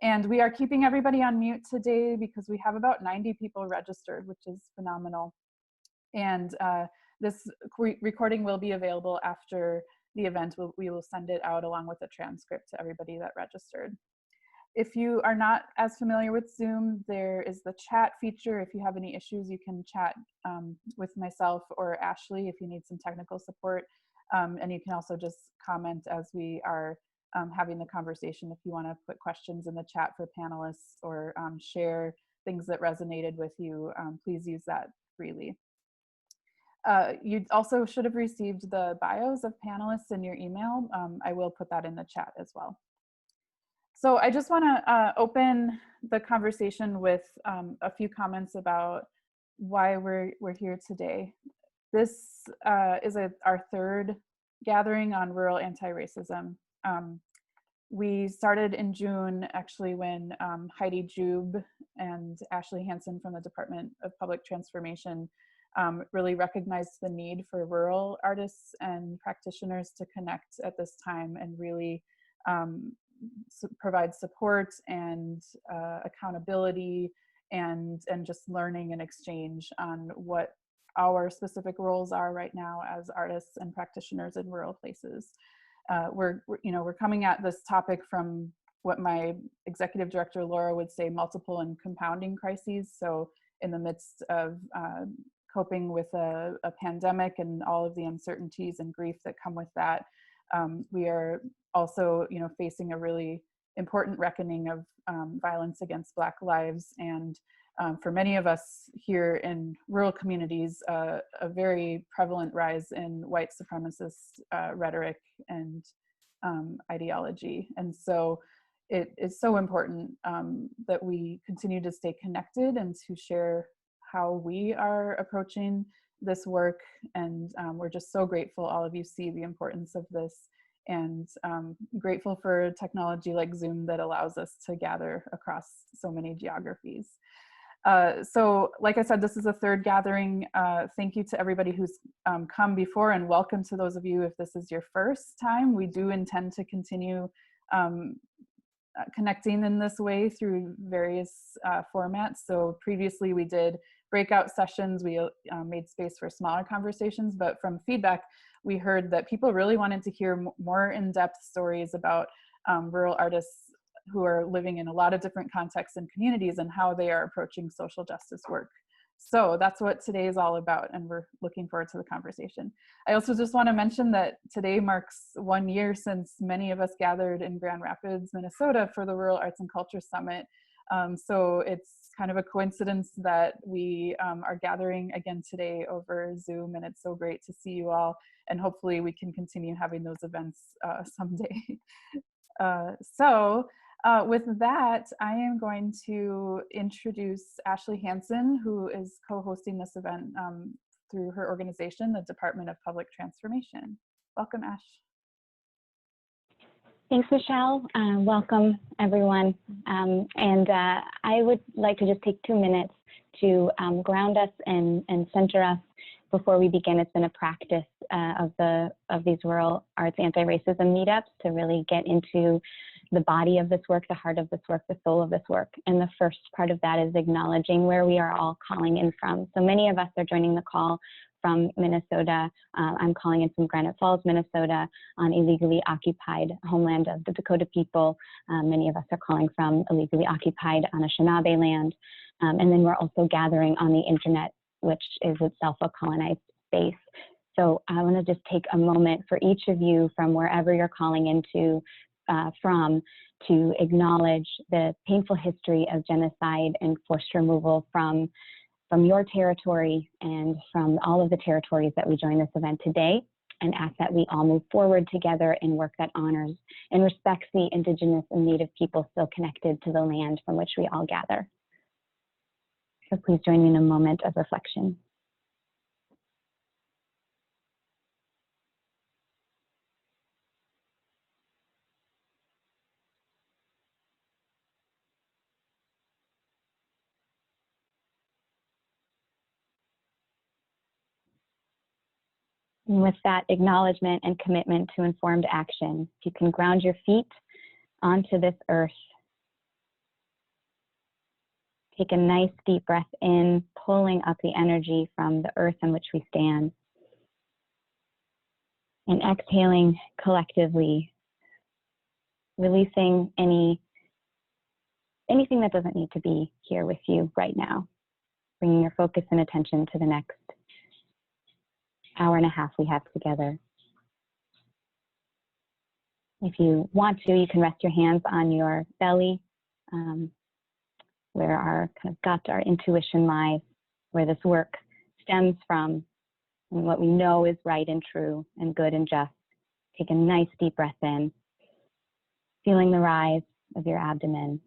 And we are keeping everybody on mute today because we have about 90 people registered, which is phenomenal. And this recording will be available after the event. We will send it out along with a transcript to everybody that registered. If you are not as familiar with Zoom, there is the chat feature. If you have any issues, you can chat with myself or Ashley if you need some technical support. And you can also just comment as we are having the conversation. If you want to put questions in the chat for panelists or share things that resonated with you, please use that freely. You also should have received the bios of panelists in your email. I will put that in the chat as well. So I just want to open the conversation with a few comments about why we're here today. This is our third gathering on rural anti-racism. We started in June, actually, when Heidi Jube and Ashley Hanson from the Department of Public Transformation really recognized the need for rural artists and practitioners to connect at this time and really provide support and accountability and just learning and exchange on what our specific roles are right now as artists and practitioners in rural places. We're coming at this topic from what my executive director Laura would say, multiple and compounding crises. So in the midst of coping with a pandemic and all of the uncertainties and grief that come with that, we are also, facing a really important reckoning of violence against Black lives, and for many of us here in rural communities, a very prevalent rise in white supremacist rhetoric and ideology. And so it is so important that we continue to stay connected and to share how we are approaching this work. And we're just so grateful all of you see the importance of this, and grateful for technology like Zoom that allows us to gather across so many geographies. So like I said, this is the third gathering. Thank you to everybody who's come before, and welcome to those of you if this is your first time. We do intend to continue connecting in this way through various formats. So previously we did breakout sessions, we made space for smaller conversations, but from feedback, we heard that people really wanted to hear more in-depth stories about rural artists who are living in a lot of different contexts and communities and how they are approaching social justice work. So that's what today is all about, and we're looking forward to the conversation. I also just want to mention that today marks 1 year since many of us gathered in Grand Rapids, Minnesota for the Rural Arts and Culture Summit. So it's kind of a coincidence that we are gathering again today over Zoom, and it's so great to see you all, and hopefully we can continue having those events someday. With that, I am going to introduce Ashley Hanson, who is co-hosting this event through her organization, the Department of Public Transformation. Welcome, Ash. Thanks, Michelle. Welcome, everyone. I would like to just take 2 minutes to ground us and center us before we begin. It's been a practice of these rural arts anti-racism meetups to really get into the body of this work, the heart of this work, the soul of this work. And the first part of that is acknowledging where we are all calling in from. So many of us are joining the call from Minnesota. I'm calling in from Granite Falls, Minnesota, on illegally occupied homeland of the Dakota people. Many of us are calling from illegally occupied Anishinaabe land. And then we're also gathering on the internet, which is itself a colonized space. So I want to just take a moment for each of you from wherever you're calling into from to acknowledge the painful history of genocide and forced removal from your territory and from all of the territories that we join this event today, and ask that we all move forward together in work that honors and respects the Indigenous and Native people still connected to the land from which we all gather. So please join me in a moment of reflection. And with that acknowledgement and commitment to informed action, if you can ground your feet onto this earth, Take a nice deep breath in, pulling up the energy from the earth on which we stand. And exhaling collectively, releasing anything that doesn't need to be here with you right now. Bringing your focus and attention to the next hour and a half we have together. If you want to, you can rest your hands on your belly, where our kind of gut, our intuition lies, where this work stems from, and what we know is right and true and good and just. Take a nice deep breath in, feeling the rise of your abdomen,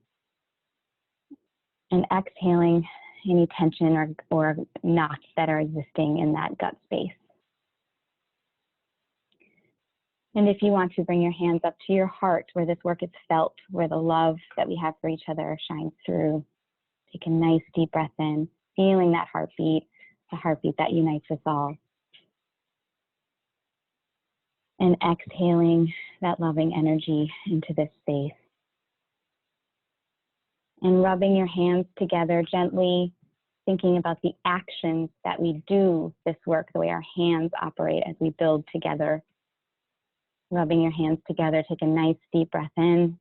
and exhaling any tension or knots that are existing in that gut space. And if you want to, bring your hands up to your heart, where this work is felt, where the love that we have for each other shines through. Take a nice deep breath in, feeling that heartbeat, the heartbeat that unites us all. And exhaling that loving energy into this space. And rubbing your hands together gently, thinking about the actions that we do this work, the way our hands operate as we build together. Rubbing your hands together, take a nice deep breath in.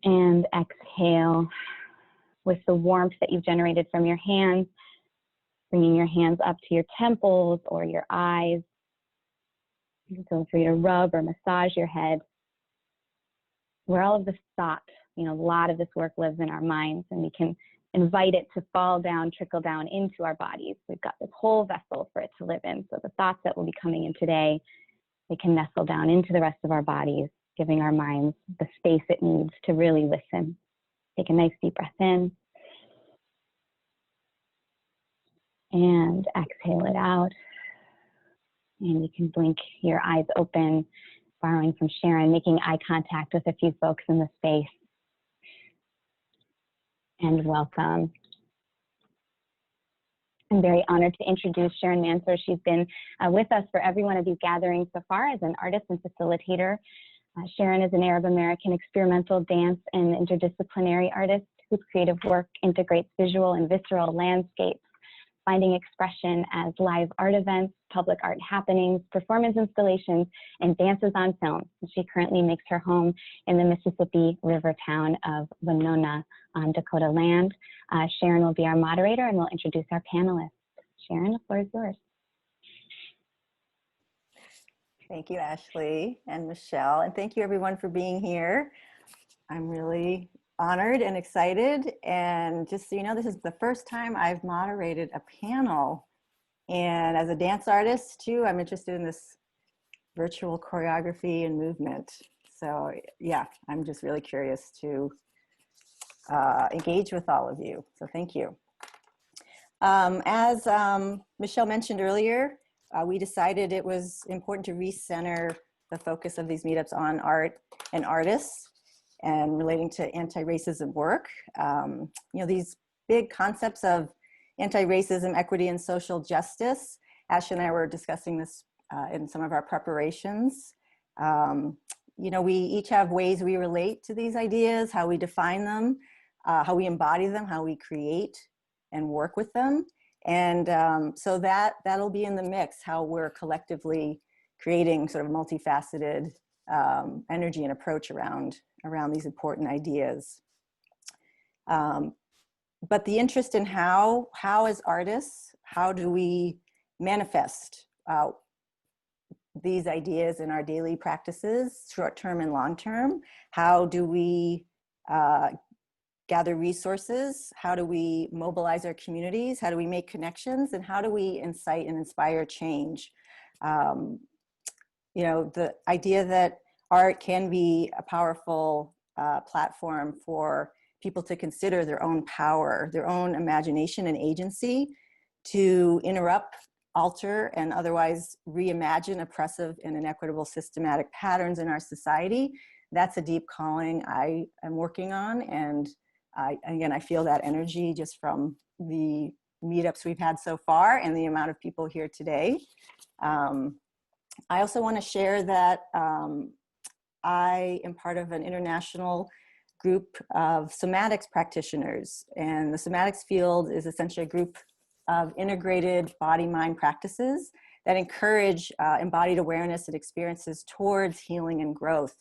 And exhale with the warmth that you've generated from your hands, bringing your hands up to your temples or your eyes. Feel free to rub or massage your head, where all of this thought, a lot of this work lives in our minds, and we can invite it to fall down, trickle down into our bodies. We've got this whole vessel for it to live in. So the thoughts that will be coming in today, they can nestle down into the rest of our bodies, giving our minds the space it needs to really listen. Take a nice deep breath in. And exhale it out. And you can blink your eyes open, borrowing from Sharon, making eye contact with a few folks in the space. And welcome. I'm very honored to introduce Sharon Mansour. She's been with us for every one of these gatherings so far as an artist and facilitator. Sharon is an Arab American experimental dance and interdisciplinary artist whose creative work integrates visual and visceral landscapes, finding expression as live art events, public art happenings, performance installations, and dances on film. She currently makes her home in the Mississippi River town of Winona on Dakota land. Sharon will be our moderator, and we'll introduce our panelists. Sharon, the floor is yours. Thank you, Ashley and Michelle, and thank you everyone for being here. I'm really honored and excited, and just so you know, this is the first time I've moderated a panel, and as a dance artist too, I'm interested in this virtual choreography and movement. So yeah, I'm just really curious to engage with all of you, so thank you. As Michelle mentioned earlier, we decided it was important to recenter the focus of these meetups on art and artists and relating to anti-racism work. These big concepts of anti-racism, equity, and social justice. Ashley and I were discussing this in some of our preparations. We each have ways we relate to these ideas, how we define them, how we embody them, how we create and work with them. And so that'll be in the mix, how we're collectively creating sort of multifaceted energy and approach around these important ideas. But the interest in how as artists, how do we manifest these ideas in our daily practices, short-term and long-term? How do we gather resources? How do we mobilize our communities? How do we make connections? And how do we incite and inspire change? The idea that art can be a powerful platform for people to consider their own power, their own imagination and agency to interrupt, alter, and otherwise reimagine oppressive and inequitable systematic patterns in our society. That's a deep calling I am working on, and I feel that energy just from the meetups we've had so far and the amount of people here today. I also want to share that I am part of an international group of somatics practitioners. And the somatics field is essentially a group of integrated body-mind practices that encourage embodied awareness and experiences towards healing and growth.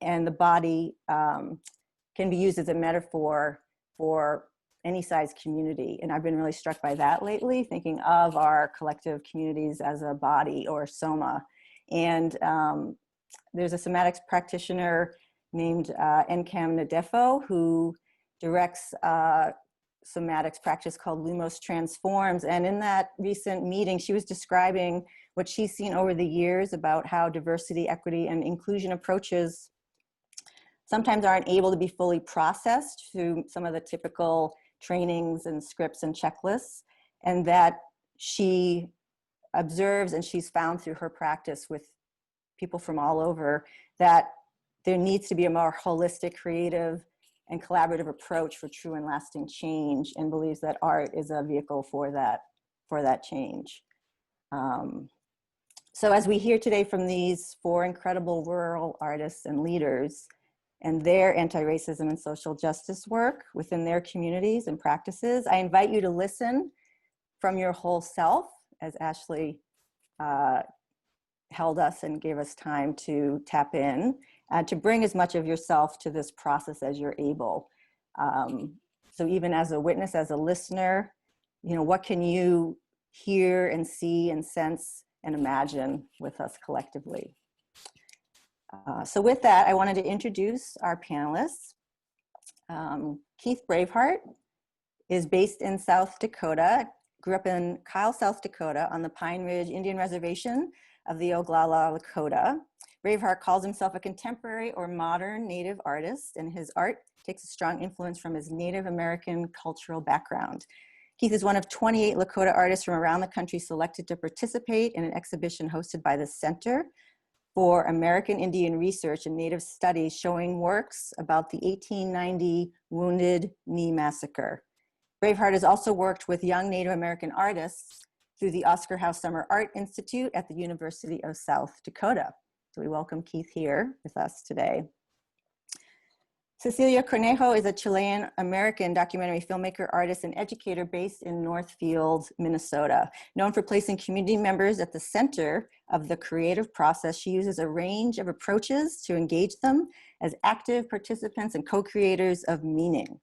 And the body can be used as a metaphor for any size community. And I've been really struck by that lately, thinking of our collective communities as a body or soma. And there's a somatics practitioner named Nkam Nadefo, who directs somatics practice called Lumos Transforms. And in that recent meeting, she was describing what she's seen over the years about how diversity, equity, and inclusion approaches sometimes aren't able to be fully processed through some of the typical trainings and scripts and checklists, and that she observes and she's found through her practice with people from all over that there needs to be a more holistic, creative, and collaborative approach for true and lasting change, and believes that art is a vehicle for that change. So as we hear today from these four incredible rural artists and leaders and their anti-racism and social justice work within their communities and practices, I invite you to listen from your whole self, as Ashley held us and gave us time to tap in, to bring as much of yourself to this process as you're able. So even as a witness, as a listener, you know, what can you hear and see and sense and imagine with us collectively? So with that, I wanted to introduce our panelists. Keith Bravehart is based in South Dakota, grew up in Kyle, South Dakota on the Pine Ridge Indian Reservation of the Oglala Lakota. Bravehart calls himself a contemporary or modern Native artist, and his art takes a strong influence from his Native American cultural background. Keith is one of 28 Lakota artists from around the country selected to participate in an exhibition hosted by the Center for American Indian Research and Native Studies, showing works about the 1890 Wounded Knee Massacre. Bravehart has also worked with young Native American artists through the Oscar House Summer Art Institute at the University of South Dakota. So we welcome Keith here with us today. Cecilia Cornejo is a Chilean-American documentary filmmaker, artist, and educator based in Northfield, Minnesota. Known for placing community members at the center of the creative process, she uses a range of approaches to engage them as active participants and co-creators of meaning.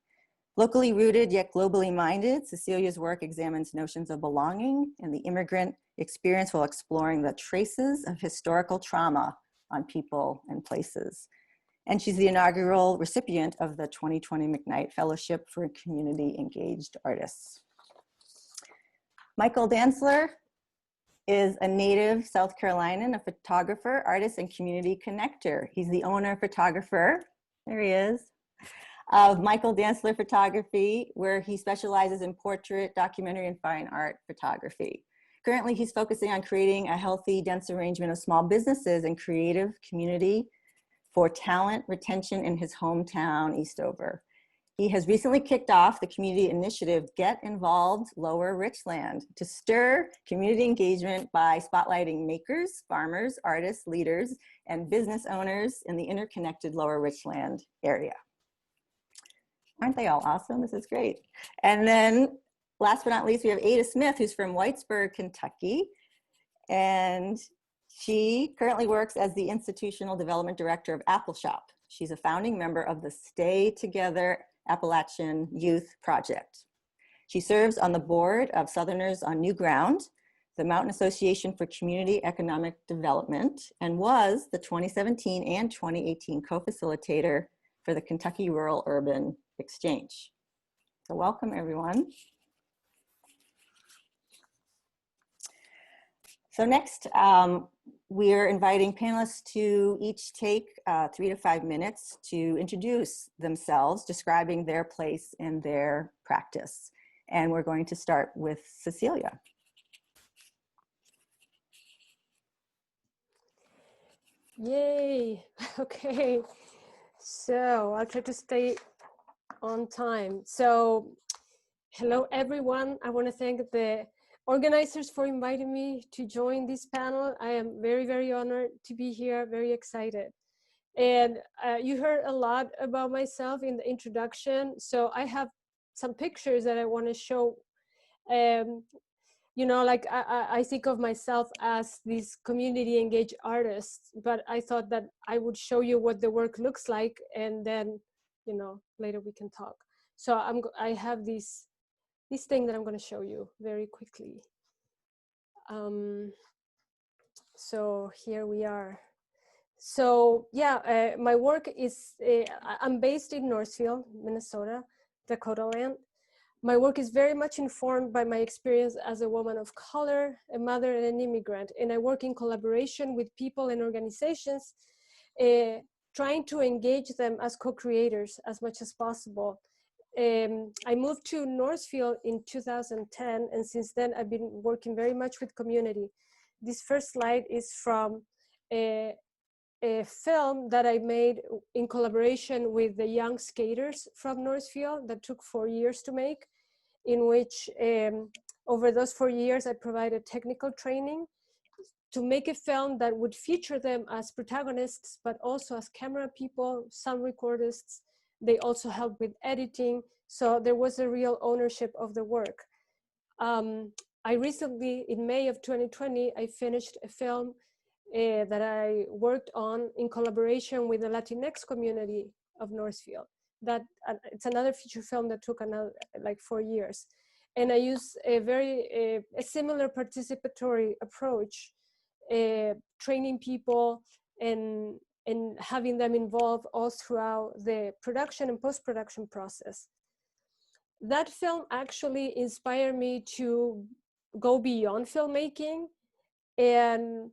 Locally rooted yet globally minded, Cecilia's work examines notions of belonging and the immigrant experience while exploring the traces of historical trauma on people and places. And she's the inaugural recipient of the 2020 McKnight Fellowship for Community Engaged Artists. Michael Dantzler is a native South Carolinian, a photographer, artist, and community connector. He's the owner, photographer, there he is, of Michael Dantzler Photography, where he specializes in portrait, documentary, and fine art photography. Currently, he's focusing on creating a healthy, dense arrangement of small businesses and creative community for talent retention in his hometown, Eastover. He has recently kicked off the community initiative, Get Involved Lower Richland, to stir community engagement by spotlighting makers, farmers, artists, leaders, and business owners in the interconnected Lower Richland area. Aren't they all awesome? This is great. And then last but not least, we have Ada Smith, who's from Whitesburg, Kentucky. And she currently works as the Institutional Development Director of Appalshop. She's a founding member of the Stay Together Appalachian Youth Project. She serves on the board of Southerners on New Ground, the Mountain Association for Community Economic Development, and was the 2017 and 2018 co-facilitator for the Kentucky Rural Urban Exchange. So welcome, everyone. So next, we're inviting panelists to each take 3 to 5 minutes to introduce themselves, describing their place in their practice. And we're going to start with Cecilia. Yay, okay. So I'll try to stay on time. So hello, everyone. I want to thank the organizers for inviting me to join this panel. I am very, very honored to be here, very excited. And you heard a lot about myself in the introduction. So I have some pictures that I want to show. You know, like I think of myself as this community engaged artist, but I thought that I would show you what the work looks like, and then, you know, later we can talk. So I have this thing that I'm going to show you very quickly. So here we are. So yeah, my work is, I'm based in Northfield, Minnesota, Dakota land. My work is very much informed by my experience as a woman of color, a mother, and an immigrant. And I work in collaboration with people and organizations, trying to engage them as co-creators as much as possible. I moved to Northfield in 2010, and since then I've been working very much with community. This first slide is from a film that I made in collaboration with the young skaters from Northfield that took 4 years to make, in which over those 4 years I provided technical training to make a film that would feature them as protagonists, but also as camera people, sound recordists. They also helped with editing. So there was a real ownership of the work. I recently, in May of 2020, I finished a film that I worked on in collaboration with the Latinx community of Northfield. That it's another feature film that took another like 4 years, and I use a very a similar participatory approach, training people and having them involved all throughout the production and post-production process. That film actually inspired me to go beyond filmmaking. And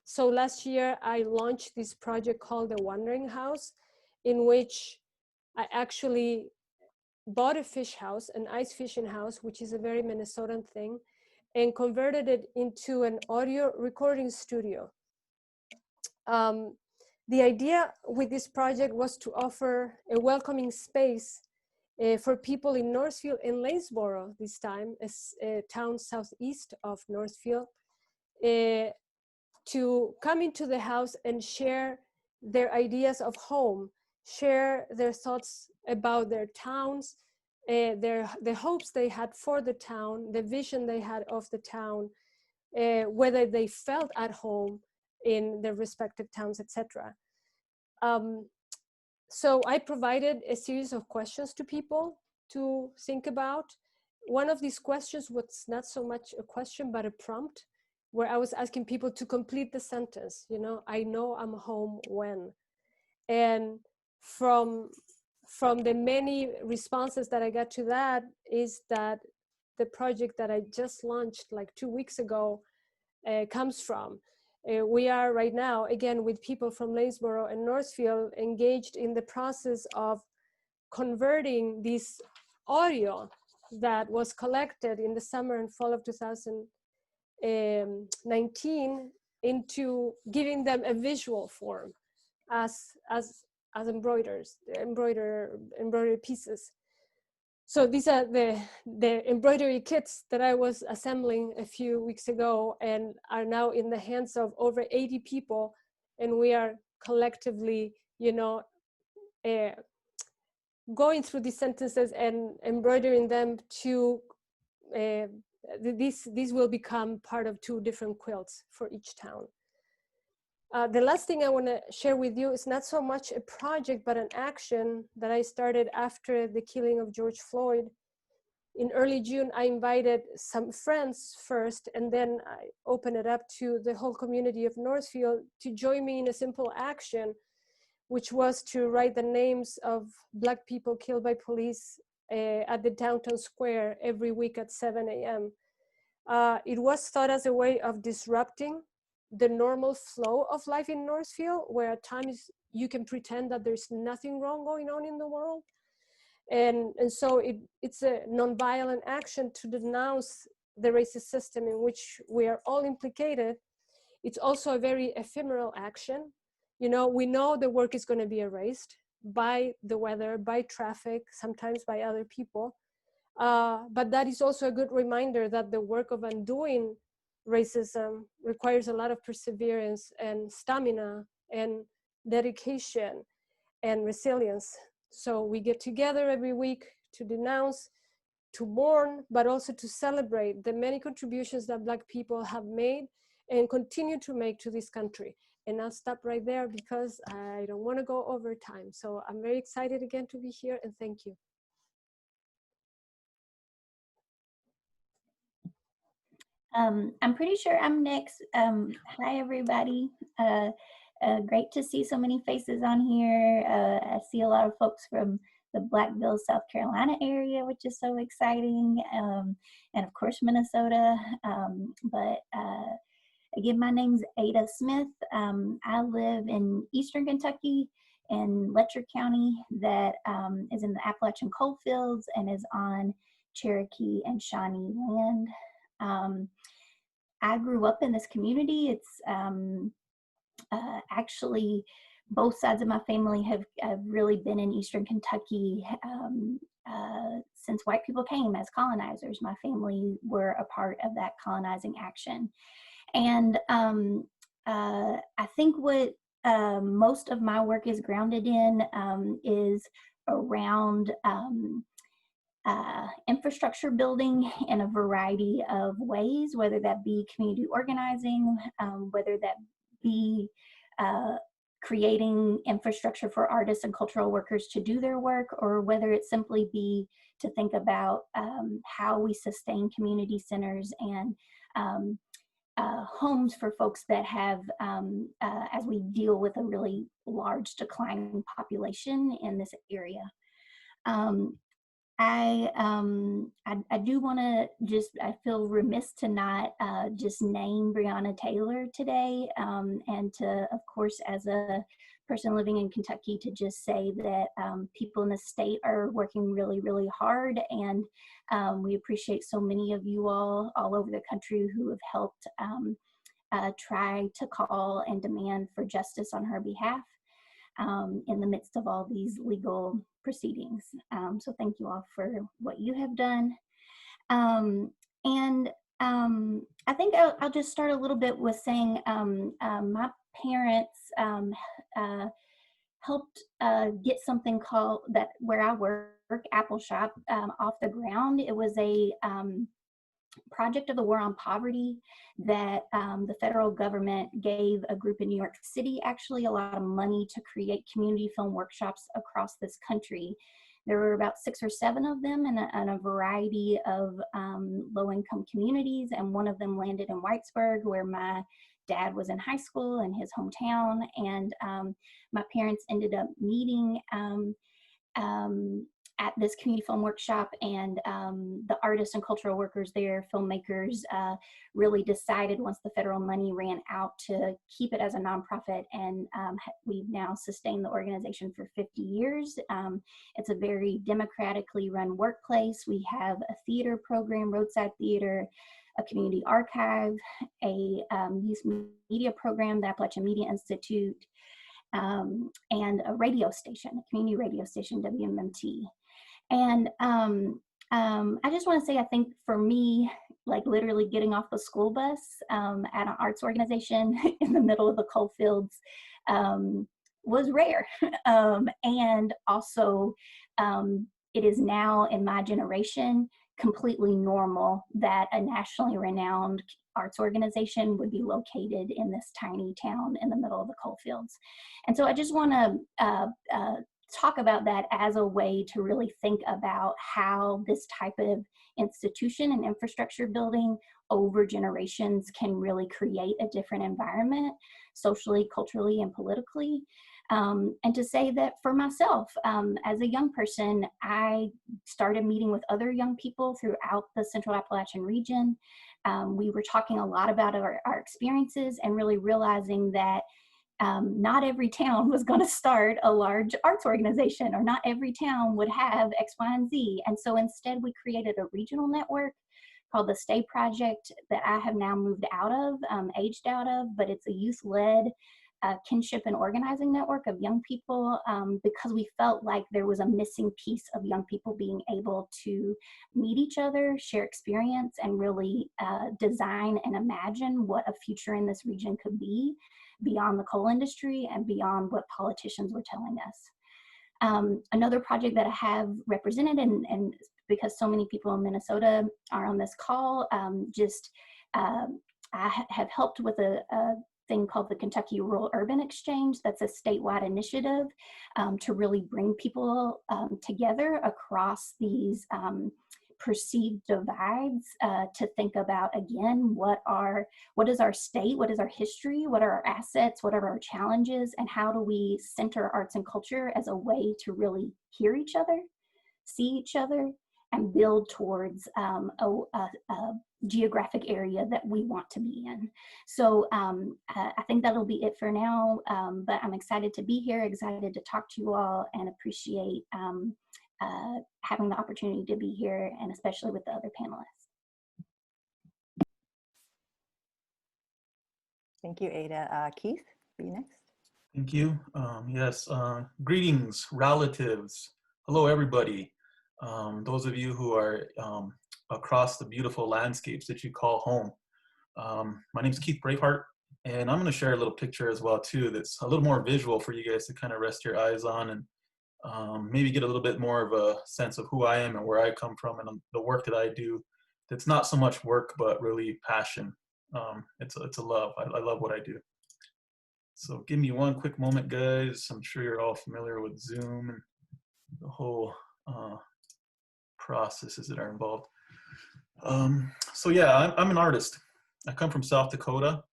so last year I launched this project called The Wandering House, in which I actually bought a fish house, an ice fishing house, which is a very Minnesotan thing, and converted it into an audio recording studio. The idea with this project was to offer a welcoming space for people in Northfield and Lanesboro this time, as a town southeast of Northfield, to come into the house and share their ideas of home, share their thoughts about their towns, the hopes they had for the town, the vision they had of the town, whether they felt at home in their respective towns, etc. So I provided a series of questions to people to think about. One of these questions was not so much a question, but a prompt, where I was asking people to complete the sentence, you know I'm home when. And from the many responses that I got to that is that the project that I just launched like 2 weeks ago comes from. We are right now, again, with people from Lanesboro and Northfield, engaged in the process of converting this audio that was collected in the summer and fall of 2019 into giving them a visual form as embroidery pieces. So these are the embroidery kits that I was assembling a few weeks ago and are now in the hands of over 80 people. And we are collectively, going through these sentences and embroidering them to, these will become part of 2 different quilts for each town. The last thing I want to share with you is not so much a project, but an action that I started after the killing of George Floyd. In early June, I invited some friends first, and then I opened it up to the whole community of Northfield to join me in a simple action, which was to write the names of Black people killed by police at the downtown square every week at 7 a.m. It was thought as a way of disrupting the normal flow of life in Northfield, where at times you can pretend that there's nothing wrong going on in the world. And so it's a nonviolent action to denounce the racist system in which we are all implicated. It's also a very ephemeral action. We know the work is going to be erased by the weather, by traffic, sometimes by other people. But that is also a good reminder that the work of undoing racism requires a lot of perseverance and stamina and dedication, and resilience. So we get together every week to denounce, to mourn, but also to celebrate the many contributions that Black people have made and continue to make to this country. And I'll stop right there because I don't want to go over time. So I'm very excited again to be here, and thank you. I'm pretty sure I'm next. Hi, everybody. Great to see so many faces on here. I see a lot of folks from the Blackville, South Carolina area, which is so exciting. And of course, Minnesota. Again, my name's Ada Smith. I live in Eastern Kentucky in Letcher County that is in the Appalachian coal fields and is on Cherokee and Shawnee land. I grew up in this community. It's actually both sides of my family have really been in Eastern Kentucky since white people came as colonizers. My family were a part of that colonizing action. And I think what most of my work is grounded in is around infrastructure building in a variety of ways, whether that be community organizing, whether that be creating infrastructure for artists and cultural workers to do their work, or whether it simply be to think about how we sustain community centers and homes for folks that have, as we deal with a really large declining population in this area. I do want to I feel remiss to not just name Breonna Taylor today, and to, of course, as a person living in Kentucky, to just say that people in the state are working really, really hard, and we appreciate so many of you all over the country who have helped try to call and demand for justice on her behalf in the midst of all these legal proceedings. So thank you all for what you have done. I think I'll just start a little bit with saying my parents helped get something called where I work, Appalshop, off the ground. It was a project of the War on Poverty that the federal government gave a group in New York City actually a lot of money to create community film workshops across this country. There were about 6 or 7 of them in a variety of low-income communities, and one of them landed in Whitesburg, where my dad was in high school in his hometown, and my parents ended up meeting at this community film workshop, and the artists and cultural workers there, filmmakers, really decided once the federal money ran out to keep it as a nonprofit, and we've now sustained the organization for 50 years. It's a very democratically run workplace. We have a theater program, roadside theater, a community archive, a youth media program, the Appalachian Media Institute, and a radio station, a community radio station, WMMT. And I just want to say, I think for me, like literally getting off the school bus at an arts organization in the middle of the coal fields was rare. And also, it is now in my generation completely normal that a nationally renowned arts organization would be located in this tiny town in the middle of the coal fields. And so I just want to talk about that as a way to really think about how this type of institution and infrastructure building over generations can really create a different environment socially, culturally, and politically. And to say that for myself, as a young person, I started meeting with other young people throughout the Central Appalachian region. We were talking a lot about our experiences and really realizing that not every town was going to start a large arts organization, or not every town would have X, Y, and Z. And so instead we created a regional network called the Stay Project that I have now moved out of, aged out of, but it's a youth-led kinship and organizing network of young people, because we felt like there was a missing piece of young people being able to meet each other, share experience, and really design and imagine what a future in this region could be beyond the coal industry and beyond what politicians were telling us. Another project that I have represented, and because so many people in Minnesota are on this call, I have helped with a thing called the Kentucky Rural Urban Exchange. That's a statewide initiative to really bring people together across these perceived divides, to think about, again, what is our state, what is our history, what are our assets, what are our challenges, and how do we center arts and culture as a way to really hear each other, see each other, and build towards a geographic area that we want to be in. So I think that'll be it for now, but I'm excited to be here, excited to talk to you all, and appreciate having the opportunity to be here, and especially with the other panelists. Thank you, Ada. Keith, be next. Thank you. Yes, greetings, relatives. Hello, everybody. Those of you who are across the beautiful landscapes that you call home. My name is Keith Bravehart, and I'm going to share a little picture as well too that's a little more visual for you guys to kind of rest your eyes on, and maybe get a little bit more of a sense of who I am and where I come from and the work that I do. That's not so much work, but really passion. It's a love. I love what I do. So give me one quick moment, guys. I'm sure you're all familiar with Zoom and the whole processes that are involved. So yeah, I'm an artist. I come from South Dakota,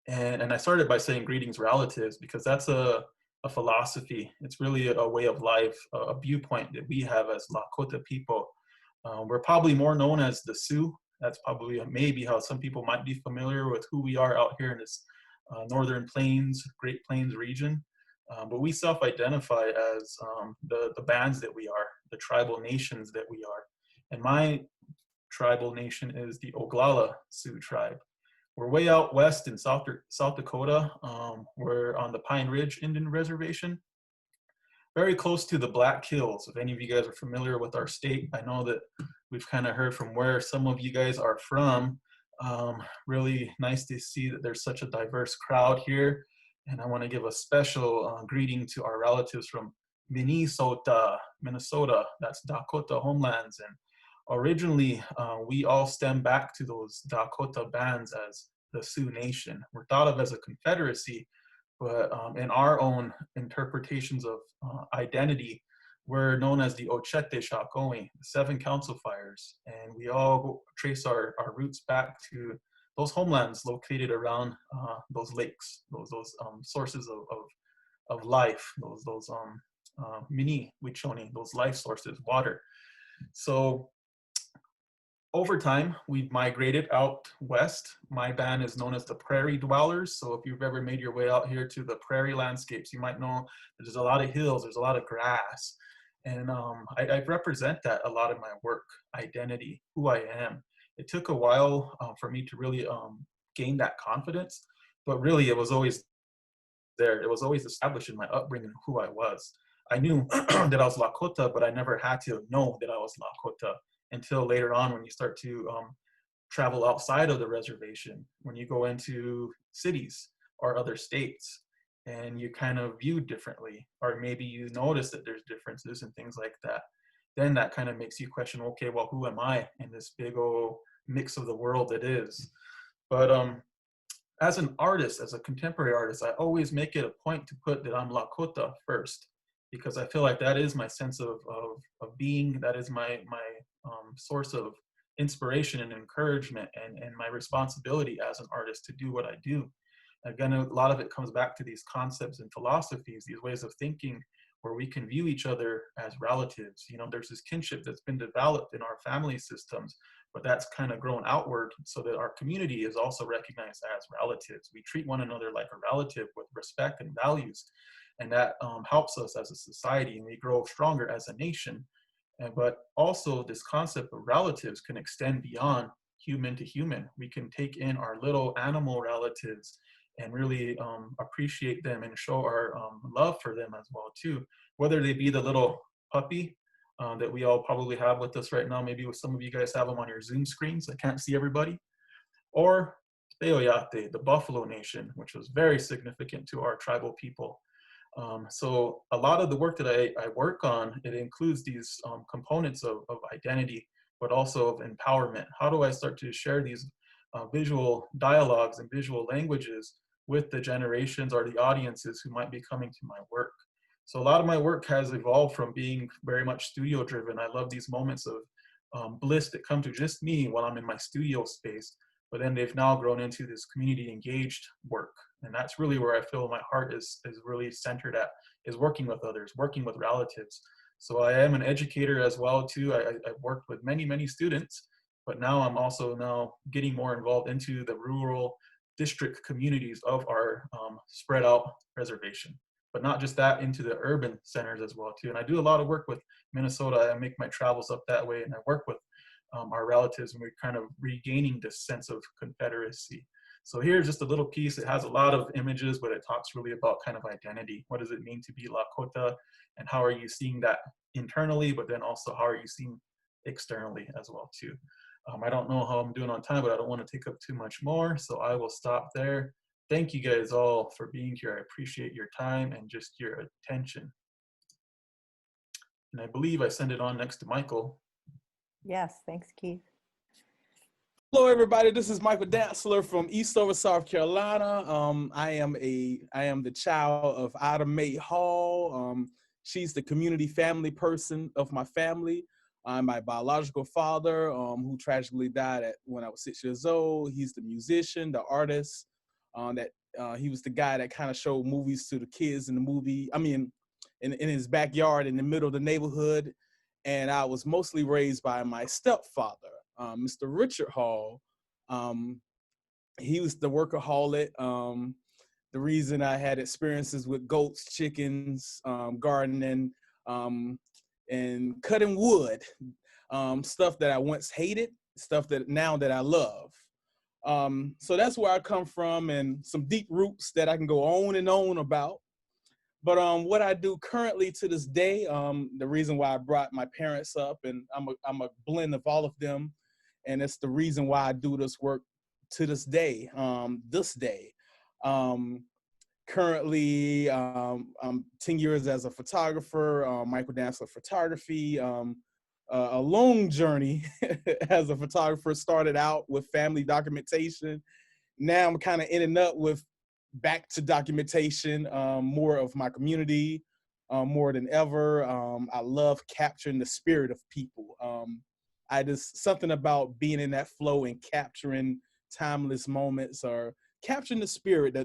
and I started by saying greetings, relatives, because that's a philosophy. It's really a way of life, a viewpoint that we have as Lakota people. We're probably more known as the Sioux. That's probably maybe how some people might be familiar with who we are out here in this Northern Plains, Great Plains region. But we self-identify as the bands that we are, the tribal nations that we are. And my tribal nation is the Oglala Sioux tribe. We're way out west in South Dakota. We're on the Pine Ridge Indian Reservation, very close to the Black Hills. If any of you guys are familiar with our state, I know that we've kind of heard from where some of you guys are from. Really nice to see that there's such a diverse crowd here. And I want to give a special greeting to our relatives from Minnesota. That's Dakota homelands. And originally, we all stem back to those Dakota bands as the Sioux Nation. We're thought of as a confederacy, but in our own interpretations of identity, we're known as the Ochete Shakoi, the 7 Council Fires. And we all trace our roots back to those homelands located around those lakes, those sources of life, those mini wichoni, those life sources, water. So over time, we've migrated out west. My band is known as the Prairie Dwellers. So if you've ever made your way out here to the prairie landscapes, you might know there's a lot of hills, there's a lot of grass. And I represent that a lot in my work, identity, who I am. It took a while for me to really gain that confidence, but really it was always there. It was always established in my upbringing who I was. I knew that I was Lakota, but I never had to know that I was Lakota until later on when you start to travel outside of the reservation, when you go into cities or other states and you kind of view differently, or maybe you notice that there's differences and things like that. Then that kind of makes you question, okay, well, who am I in this big old mix of the world that is? But as an artist, as a contemporary artist, I always make it a point to put that I'm Lakota first, because I feel like that is my sense of being, that is my source of inspiration and encouragement, and my responsibility as an artist to do what I do. Again, a lot of it comes back to these concepts and philosophies, these ways of thinking where we can view each other as relatives. You know, there's this kinship that's been developed in our family systems, but that's kind of grown outward so that our community is also recognized as relatives. We treat one another like a relative with respect and values, and that helps us as a society, and we grow stronger as a nation. But also this concept of relatives can extend beyond human to human. We can take in our little animal relatives and really appreciate them and show our love for them as well too. Whether they be the little puppy that we all probably have with us right now, maybe some of you guys have them on your Zoom screens. I can't see everybody. Or Teoyate, the Buffalo Nation, which was very significant to our tribal people. So a lot of the work that I work on, it includes these components of identity, but also of empowerment. How do I start to share these visual dialogues and visual languages with the generations or the audiences who might be coming to my work? So a lot of my work has evolved from being very much studio driven. I love these moments of bliss that come to just me while I'm in my studio space, but then they've now grown into this community engaged work. And that's really where I feel my heart is really centered at, is working with others, working with relatives. So I am an educator as well too. I've worked with many, many students, but now I'm also now getting more involved into the rural district communities of our spread out reservation. But not just that, into the urban centers as well too. And I do a lot of work with Minnesota. I make my travels up that way, and I work with our relatives, and we're kind of regaining this sense of confederacy. So here's just a little piece. It has a lot of images, but it talks really about kind of identity. What does it mean to be Lakota, and how are you seeing that internally, but then also how are you seeing externally as well too. I don't know how I'm doing on time, but I don't want to take up too much more, so I will stop there. Thank you guys all for being here. I appreciate your time and just your attention. And I believe I send it on next to Michael. Yes, thanks, Keith. Hello, everybody. This is Michael Dantzler from Eastover, South Carolina. I am the child of Ida Mae Hall. She's the community family person of my family. I'm my biological father, who tragically died when I was 6 years old. He's the musician, the artist. He was the guy that kind of showed movies to the kids in the movie. I mean, in his backyard in the middle of the neighborhood. And I was mostly raised by my stepfather, Mr. Richard Hall. He was the workaholic. The reason I had experiences with goats, chickens, gardening, and cutting wood, stuff that I once hated, stuff that now that I love. So that's where I come from, and some deep roots that I can go on and on about. But what I do currently to this day, the reason why I brought my parents up, and I'm a blend of all of them, and it's the reason why I do this work to this day. Currently, I'm 10 years as a photographer, Michael Dantzler Photography. A long journey as a photographer. Started out with family documentation. Now I'm kind of ending up with back to documentation, more of my community, more than ever. I love capturing the spirit of people. Something about being in that flow and capturing timeless moments, or capturing the spirit.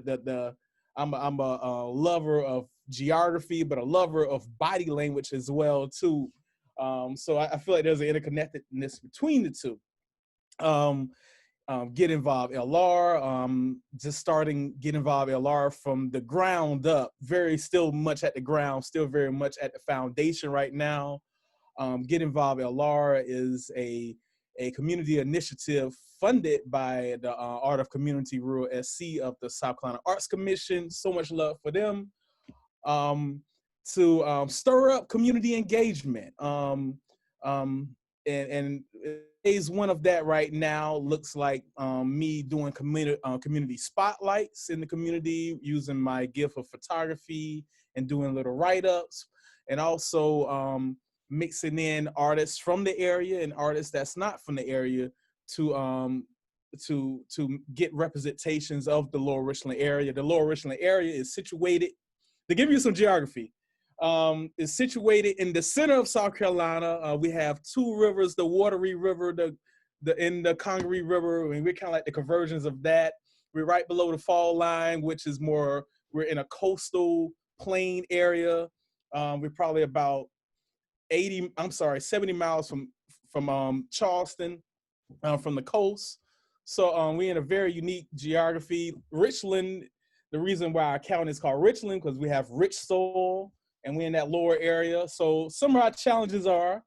I'm a lover of geography, but a lover of body language as well too. So I feel like there's an interconnectedness between the two. Get involved LR, just starting Get Involved LR from the ground up, still much at the ground, still very much at the foundation right now. Get Involved LR is a community initiative funded by the Art of Community Rural SC of the South Carolina Arts Commission. So much love for them. To stir up community engagement. And phase one of that right now looks like me doing community spotlights in the community, using my gift of photography and doing little write-ups, and also mixing in artists from the area and artists that's not from the area to get representations of the Lower Richland area. The Lower Richland area is situated, to give you some geography, is situated in the center of South Carolina. We have two rivers, the Watery River, and the Congaree River, and we're kind of like the conversions of that. We're right below the fall line, which is we're in a coastal plain area. We're probably about 70 miles from Charleston, from the coast. So we're in a very unique geography. Richland, the reason why our county is called Richland, because we have rich soil, and we're in that lower area. So some of our challenges are,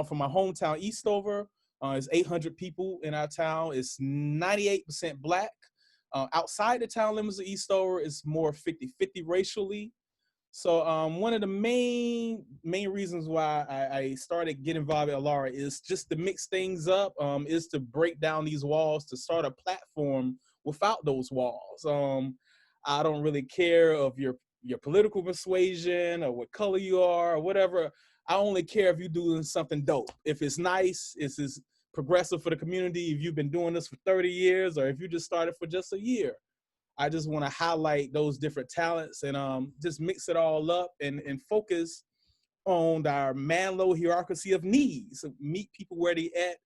from my hometown, Eastover, it's 800 people in our town. It's 98% Black. Outside the town limits of Eastover, it's more 50-50 racially. So one of the main reasons why I started Get Involved LR is just to mix things up, is to break down these walls, to start a platform without those walls. I don't really care of your political persuasion or what color you are or whatever. I only care if you're doing something dope. If it's nice, it's progressive for the community, if you've been doing this for 30 years or if you just started for just a year. I just want to highlight those different talents and just mix it all up and focus on our Manlow hierarchy of needs. So meet people where they at.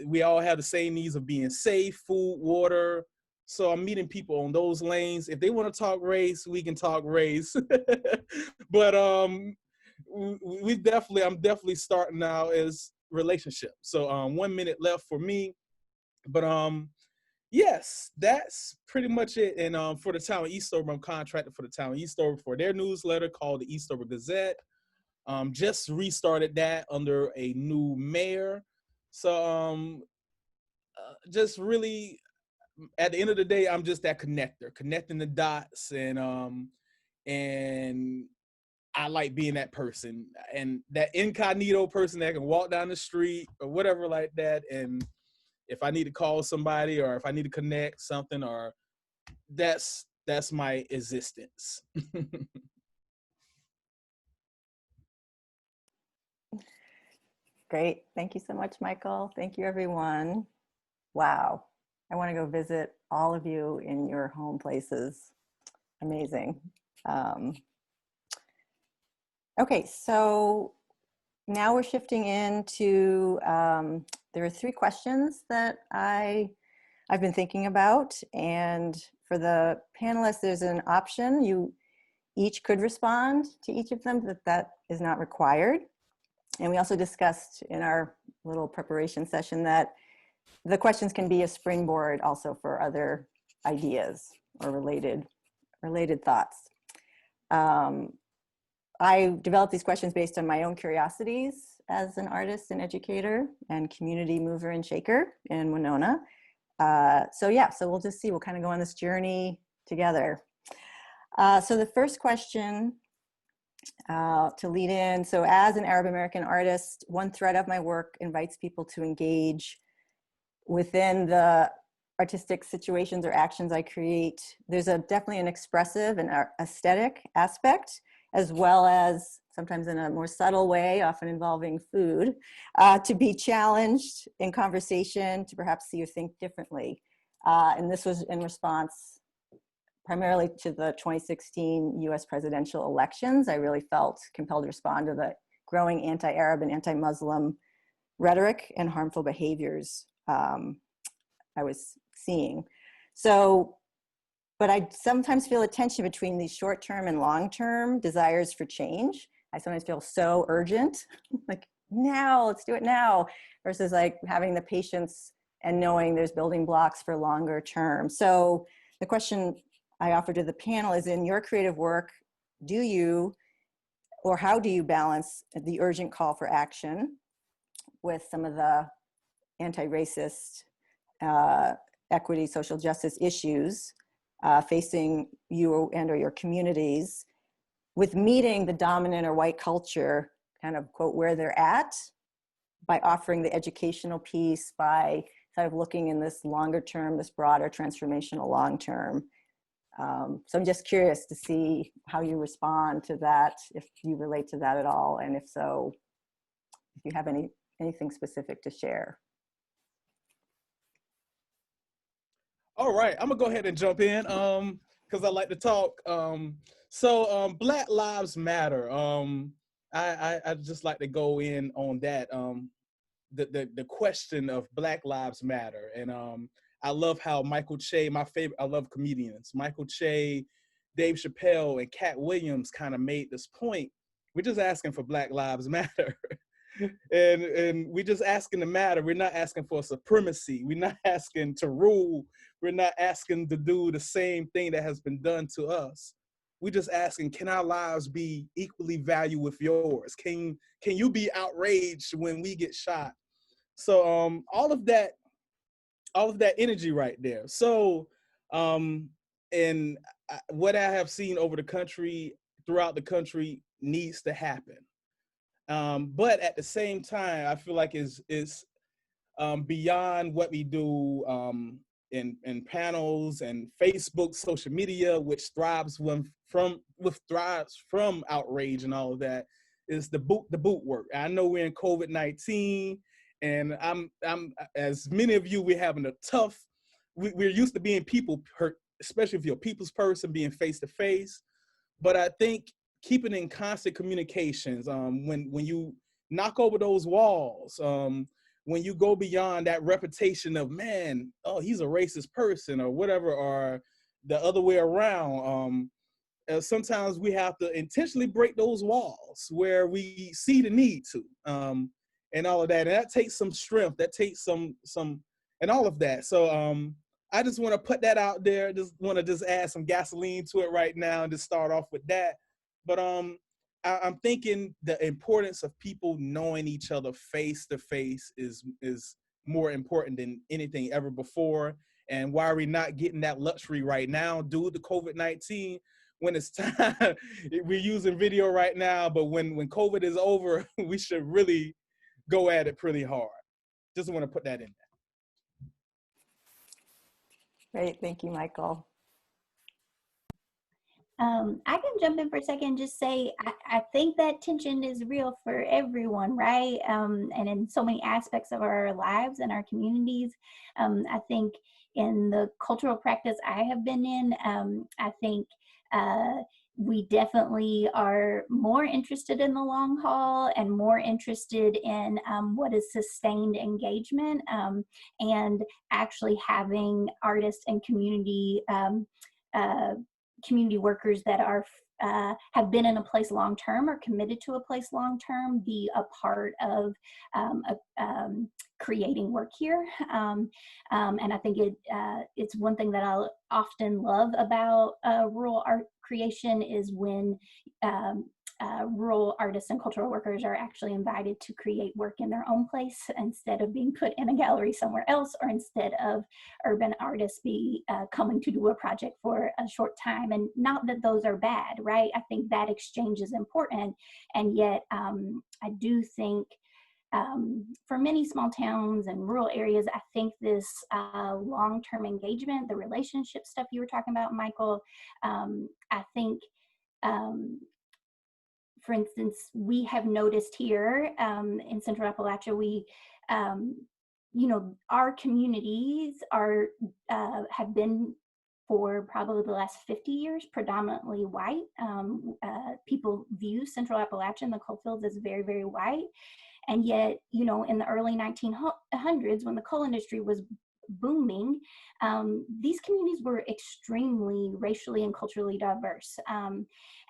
We all have the same needs of being safe, food, water. So I'm meeting people on those lanes. If they want to talk race, we can talk race. But I'm definitely starting now as relationship. So 1 minute left for me. But yes, that's pretty much it. And for the town of Eastover, I'm contracted for the town of Eastover for their newsletter called the Eastover Gazette. Just restarted that under a new mayor. So just really, at the end of the day, I'm just that connector, connecting the dots, and I like being that person and that incognito person that can walk down the street or whatever like that. And if I need to call somebody or if I need to connect something, or that's my existence. Great. Thank you so much, Michael. Thank you, everyone. Wow. I want to go visit all of you in your home places. Amazing. Okay, so now we're shifting into, there are 3 questions that I've been thinking about. And for the panelists, there's an option. You each could respond to each of them, but that is not required. And we also discussed in our little preparation session that the questions can be a springboard also for other ideas or related thoughts. I developed these questions based on my own curiosities as an artist and educator and community mover and shaker in Winona. So we'll just see, we'll kind of go on this journey together. So the first question to lead in, so as an Arab American artist, one thread of my work invites people to engage within the artistic situations or actions I create. There's definitely an expressive and aesthetic aspect, as well as sometimes in a more subtle way, often involving food, to be challenged in conversation, to perhaps see or think differently. And this was in response primarily to the 2016 US presidential elections. I really felt compelled to respond to the growing anti-Arab and anti-Muslim rhetoric and harmful behaviors I was seeing. So, but I sometimes feel a tension between these short-term and long-term desires for change. I sometimes feel so urgent, like now, let's do it now, versus like having the patience and knowing there's building blocks for longer term. So the question I offer to the panel is, in your creative work, do you, or how do you balance the urgent call for action with some of the anti-racist, equity, social justice issues facing you and or your communities, with meeting the dominant or white culture, kind of quote, where they're at, by offering the educational piece, by kind of looking in this longer term, this broader transformational long term. So I'm just curious to see how you respond to that, if you relate to that at all, and if so, if you have anything specific to share. All right, I'm gonna go ahead and jump in because I like to talk. So Black Lives Matter. I just like to go in on that. The question of Black Lives Matter, and I love how Michael Che, I love comedians, Michael Che, Dave Chappelle, and Cat Williams kind of made this point. We're just asking for Black Lives Matter. and we're just asking to matter. We're not asking for supremacy. We're not asking to rule. We're not asking to do the same thing that has been done to us. We're just asking, can our lives be equally valued with yours? Can you be outraged when we get shot? So all of that energy right there. So and what I have seen over the country, throughout the country, needs to happen. But at the same time, I feel like it's beyond what we do and panels and Facebook, social media, which thrives from outrage and all of that, is the boot work. I know we're in COVID-19, and I'm as many of you, we're having a tough. We're used to being people hurt, especially if you're a people's person, being face to face. But I think keeping in constant communications, when you knock over those walls, when you go beyond that reputation of, man, oh, he's a racist person or whatever, or the other way around, sometimes we have to intentionally break those walls where we see the need to, and all of that. And that takes some strength, that takes some, and all of that. So I just want to put that out there. Just want to add some gasoline to it right now and just start off with that. But I'm thinking the importance of people knowing each other face to face is more important than anything ever before. And why are we not getting that luxury right now due to COVID-19? When it's time, we're using video right now, but when COVID is over, we should really go at it pretty hard. Just want to put that in there. Great, thank you, Michael. I can jump in for a second and just say, I think that tension is real for everyone, right? And in so many aspects of our lives and our communities. I think in the cultural practice I have been in, I think we definitely are more interested in the long haul and more interested in what is sustained engagement, and actually having artists and community workers that are have been in a place long term or committed to a place long term be a part of creating work here. And I think it's one thing that I often love about rural art creation is when rural artists and cultural workers are actually invited to create work in their own place instead of being put in a gallery somewhere else, or instead of urban artists coming to do a project for a short time. And not that those are bad, right? I think that exchange is important. And yet I do think for many small towns and rural areas, I think this long-term engagement, the relationship stuff you were talking about, Michael, I think for instance, we have noticed here in Central Appalachia, we, our communities have been for probably the last 50 years predominantly white. People view Central Appalachia and the coal fields as very, very white. And yet, in the early 1900s, when the coal industry was booming, these communities were extremely racially and culturally diverse.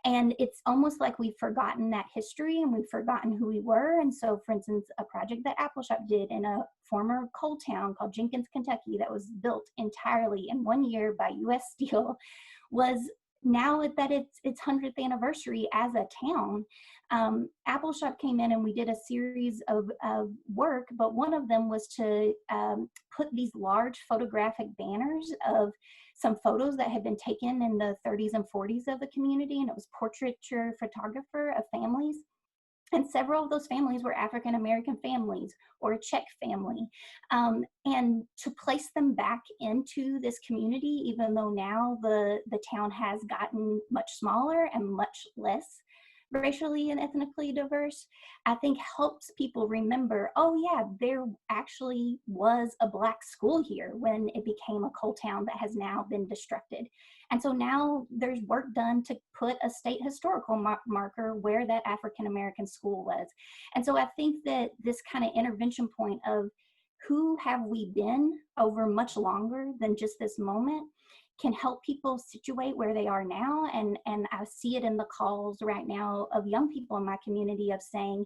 And it's almost like we've forgotten that history and we've forgotten who we were. And so, for instance, a project that Appalshop did in a former coal town called Jenkins, Kentucky, that was built entirely in 1 year by U.S. Steel, was now that its 100th anniversary as a town. Appalshop came in and we did a series of work, but one of them was to put these large photographic banners of some photos that had been taken in the 30s and 40s of the community, and it was portraiture photographer of families. And several of those families were African-American families or a Czech family. And to place them back into this community, even though now the town has gotten much smaller and much less racially and ethnically diverse, I think helps people remember, oh yeah, there actually was a Black school here when it became a coal town that has now been destructed. And so now there's work done to put a state historical marker where that African-American school was. And so I think that this kind of intervention point of who have we been over much longer than just this moment can help people situate where they are now. And I see it in the calls right now of young people in my community of saying,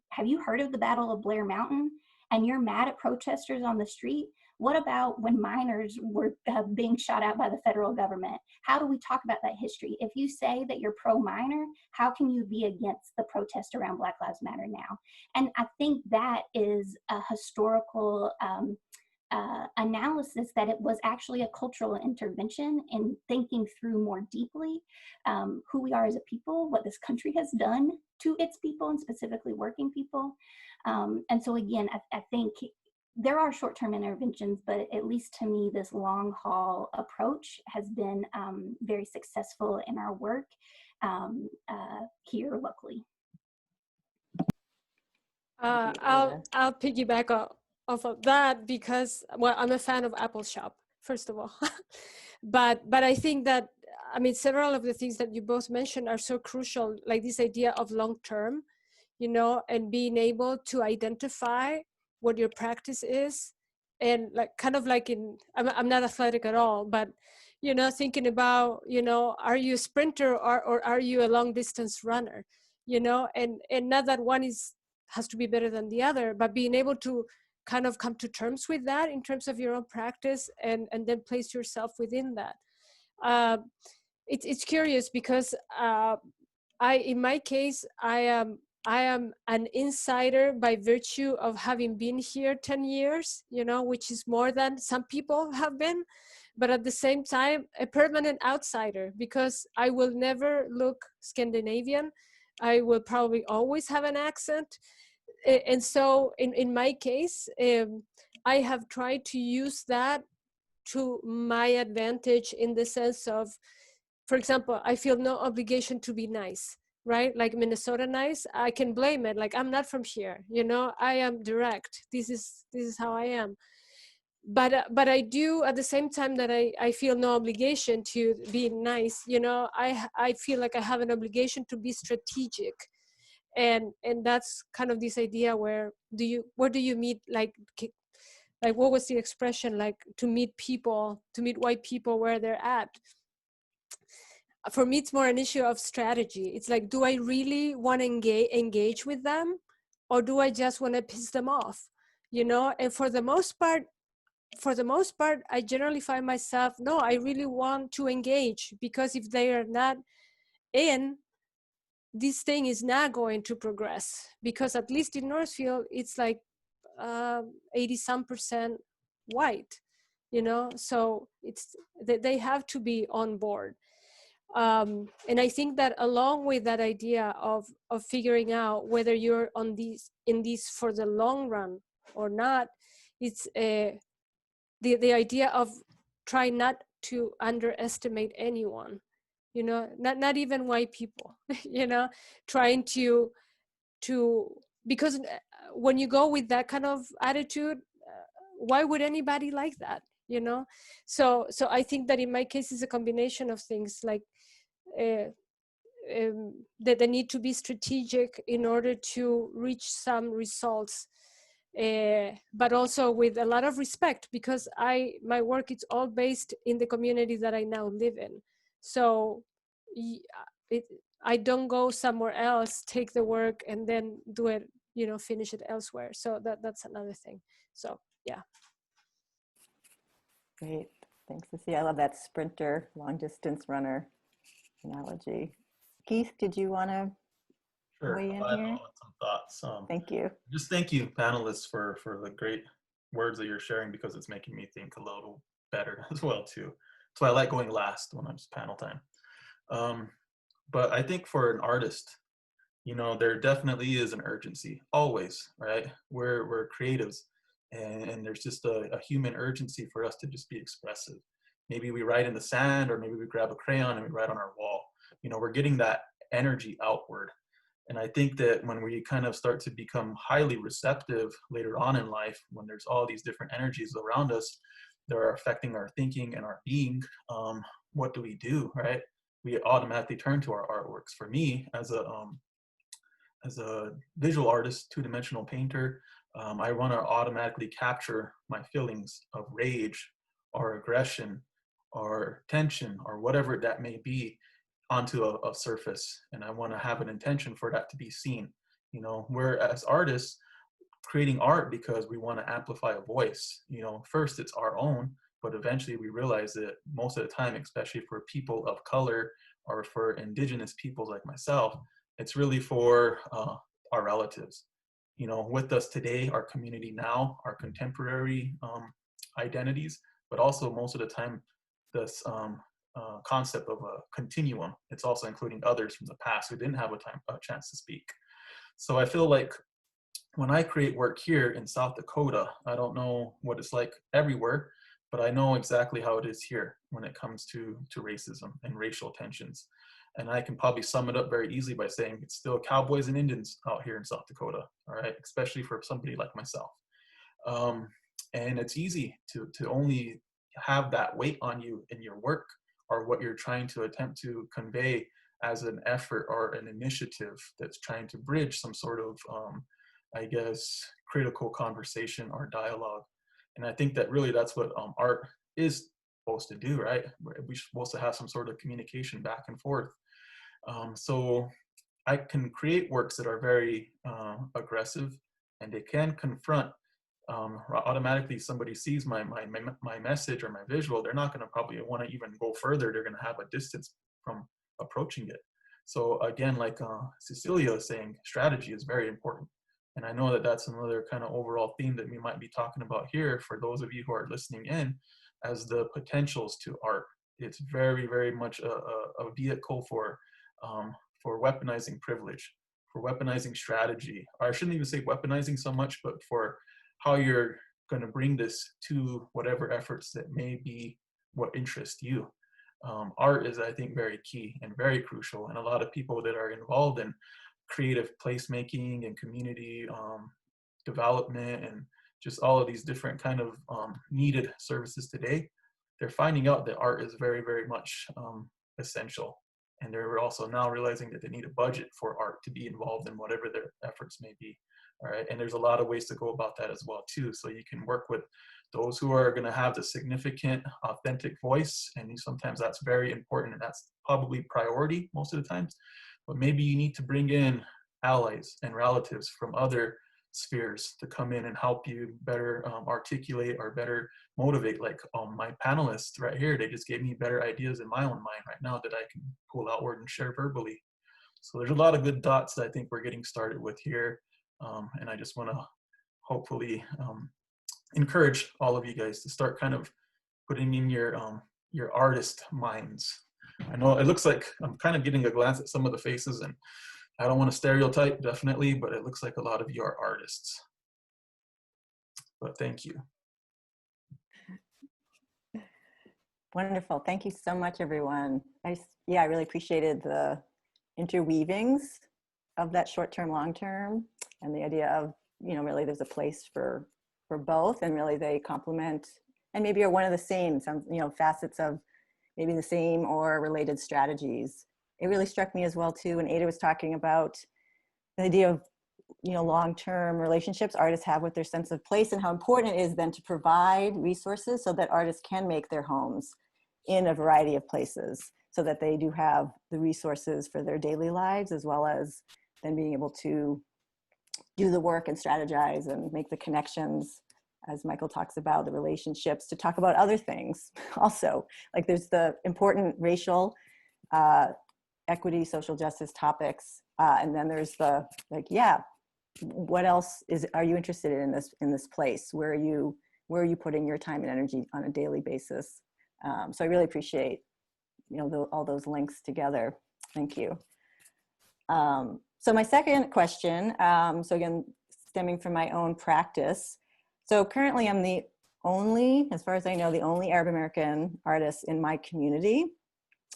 have you heard of the Battle of Blair Mountain? And you're mad at protesters on the street? What about when miners were being shot out by the federal government? How do we talk about that history? If you say that you're pro-miner, how can you be against the protest around Black Lives Matter now? And I think that is a historical analysis that it was actually a cultural intervention in thinking through more deeply who we are as a people, what this country has done to its people and specifically working people. And so again, I think there are short-term interventions, but at least to me, this long haul approach has been very successful in our work here locally. I'll piggyback off of that because, well, I'm a fan of Appalshop, first of all. but I think that, I mean, several of the things that you both mentioned are so crucial, like this idea of long-term, you know, and being able to identify what your practice is. And like, kind of like I'm not athletic at all, but, you know, thinking about, you know, are you a sprinter or are you a long distance runner, you know, and not that one has to be better than the other, but being able to kind of come to terms with that in terms of your own practice and then place yourself within that. It's curious because in my case, I am an insider by virtue of having been here 10 years, you know, which is more than some people have been, but at the same time, a permanent outsider because I will never look Scandinavian. I will probably always have an accent. And so in my case, I have tried to use that to my advantage in the sense of, for example, I feel no obligation to be nice, right? Like Minnesota nice, I can blame it. Like, I'm not from here, you know, I am direct. This is how I am. But I do, at the same time that I feel no obligation to be nice, you know, I feel like I have an obligation to be strategic. And that's kind of this idea where do you meet, like what was the expression, like to meet white people where they're at. For me, it's more an issue of strategy. It's like, do I really want to engage with them, or do I just want to piss them off, you know? And for the most part, I generally find myself, no, I really want to engage, because if they are not in, this thing is not going to progress, because at least in Northfield, it's like 80% white, you know, so it's they have to be on board. And I think that along with that idea of figuring out whether you're in these for the long run or not, it's the idea of trying not to underestimate anyone, you know, not even white people, you know, trying to because when you go with that kind of attitude, why would anybody like that, you know? So I think that in my case, it's a combination of things, like that they need to be strategic in order to reach some results, but also with a lot of respect, because my work is all based in the community that I now live in. So I don't go somewhere else, take the work, and then do it, you know, finish it elsewhere. So that's another thing. So yeah. Great, thanks, Cecilia. I love that sprinter, long distance runner analogy. Keith, did you want to weigh in here? Some thoughts. Thank you. Just thank you, panelists, for the great words that you're sharing, because it's making me think a little better as well too. So I like going last when it's panel time. But I think for an artist, you know, there definitely is an urgency, always, right? We're creatives, and there's just a human urgency for us to just be expressive. Maybe we write in the sand, or maybe we grab a crayon and we write on our wall. You know, we're getting that energy outward. And I think that when we kind of start to become highly receptive later on in life, when there's all these different energies around us that are affecting our thinking and our being, what do, right? We automatically turn to our artworks. For me, as a visual artist, two-dimensional painter, I want to automatically capture my feelings of rage or aggression or tension or whatever that may be onto a surface, and I want to have an intention for that to be seen. You know, we're, as artists, creating art because we want to amplify a voice. You know, first it's our own, but eventually we realize that most of the time, especially for people of color or for indigenous peoples like myself, it's really for our relatives. You know, with us today, our community now, our contemporary identities, but also most of the time, this concept of a continuum, it's also including others from the past who didn't have a chance to speak. So I feel like when I create work here in South Dakota, I don't know what it's like everywhere, but I know exactly how it is here when it comes to racism and racial tensions. And I can probably sum it up very easily by saying it's still cowboys and Indians out here in South Dakota, all right, especially for somebody like myself. And it's easy to only have that weight on you in your work or what you're trying to attempt to convey as an effort or an initiative that's trying to bridge some sort of, I guess, critical conversation or dialogue. And I think that really that's what art is supposed to do, right? We're supposed to have some sort of communication back and forth. So I can create works that are very aggressive, and they can confront. Automatically, somebody sees my message or my visual, they're not going to probably want to even go further. They're going to have a distance from approaching it. So again, like Cecilia is saying, strategy is very important. And I know that that's another kind of overall theme that we might be talking about here for those of you who are listening in, as the potentials to art. It's very, very much a vehicle for weaponizing privilege, for weaponizing strategy. Or I shouldn't even say weaponizing so much, but for how you're going to bring this to whatever efforts that may be what interest you. Art is, I think, very key and very crucial. And a lot of people that are involved in creative placemaking and community development and just all of these different kind of needed services today, they're finding out that art is very, very much essential. And they're also now realizing that they need a budget for art to be involved in whatever their efforts may be. All right. And there's a lot of ways to go about that as well, too. So you can work with those who are going to have the significant, authentic voice. And sometimes that's very important. And that's probably priority most of the times. But maybe you need to bring in allies and relatives from other spheres to come in and help you better articulate or better motivate. Like my panelists right here, they just gave me better ideas in my own mind right now that I can pull outward and share verbally. So there's a lot of good dots that I think we're getting started with here. And I just want to hopefully encourage all of you guys to start kind of putting in your artist minds. I know it looks like I'm kind of getting a glance at some of the faces, and I don't want to stereotype, definitely, but it looks like a lot of you are artists. But thank you. Wonderful. Thank you so much, everyone. I really appreciated the interweavings of that short-term, long-term, and the idea of, really there's a place for both, and really they complement and maybe are one of the same, some, facets of maybe the same or related strategies. It really struck me as well too when Ada was talking about the idea of, long-term relationships artists have with their sense of place, and how important it is then to provide resources so that artists can make their homes in a variety of places, so that they do have the resources for their daily lives, as well as then being able to do the work and strategize and make the connections, as Michael talks about, the relationships, to talk about other things also. Like there's the important racial equity, social justice topics, and then there's the, what else are you interested in this place? Where are you putting your time and energy on a daily basis? So I really appreciate, all those links together. Thank you. So my second question, so again, stemming from my own practice. So currently I'm the only, as far as I know, the only Arab American artist in my community.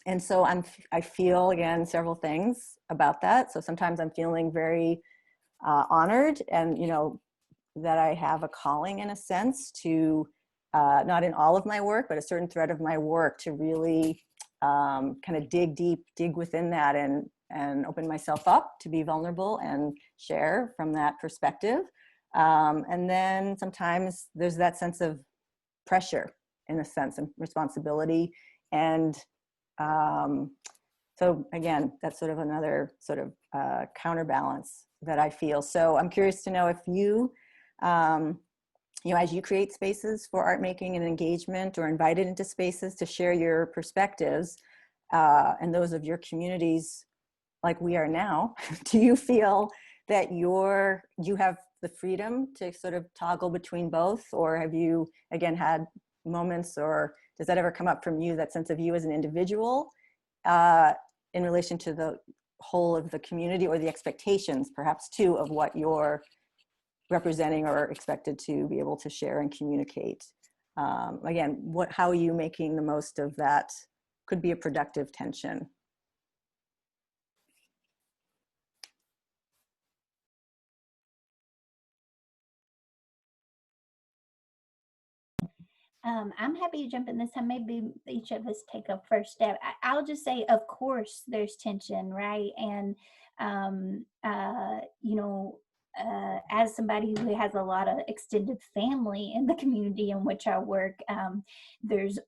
And so I feel, again, several things about that. So sometimes I'm feeling very honored, and, that I have a calling in a sense to, not in all of my work, but a certain thread of my work to really kind of dig deep, dig within that, and open myself up to be vulnerable and share from that perspective. And then sometimes there's that sense of pressure, in a sense, and responsibility. And so again, that's sort of another sort of counterbalance that I feel. So I'm curious to know if you, as you create spaces for art making and engagement, or invited into spaces to share your perspectives and those of your communities, like we are now, do you feel that you have the freedom to sort of toggle between both? Or have you, again, had moments, or does that ever come up from you, that sense of you as an individual in relation to the whole of the community, or the expectations perhaps too of what your representing or expected to be able to share and communicate. Again, how are you making the most of that? Could be a productive tension. I'm happy to jump in this time. Maybe each of us take a first step. I'll just say, of course, there's tension, right? And, you know, as somebody who has a lot of extended family in the community in which I work, there's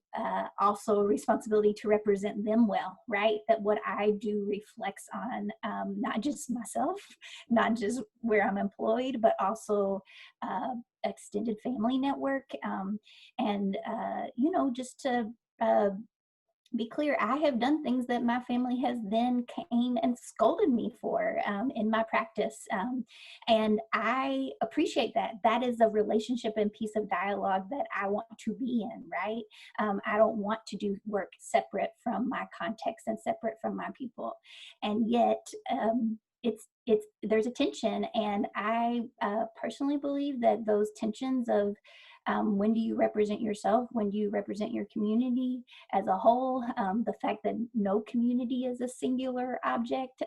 also a responsibility to represent them well, right? That what I do reflects on not just myself, not just where I'm employed, but also extended family network. And, you know, just to be clear, I have done things that my family has then came and scolded me for in my practice. And I appreciate that. That is a relationship and piece of dialogue that I want to be in, right? I don't want to do work separate from my context and separate from my people. And yet, there's a tension, and I personally believe that those tensions of when do you represent yourself, when do you represent your community as a whole, the fact that no community is a singular object.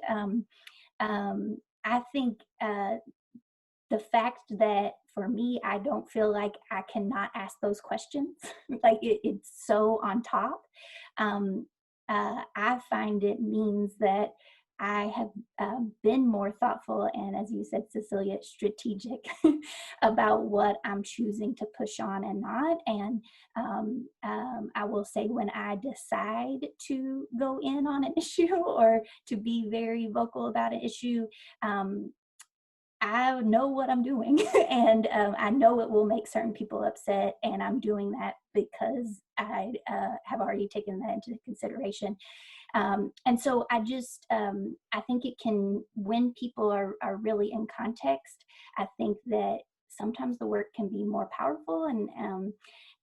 I think the fact that for me, I don't feel like I cannot ask those questions, like it's so on top. I find it means that I have been more thoughtful and, as you said, Cecilia, strategic about what I'm choosing to push on and not. And I will say, when I decide to go in on an issue or to be very vocal about an issue, I know what I'm doing, and I know it will make certain people upset, and I'm doing that because I have already taken that into consideration. And so I just, I think it can, when people are really in context, I think that sometimes the work can be more powerful,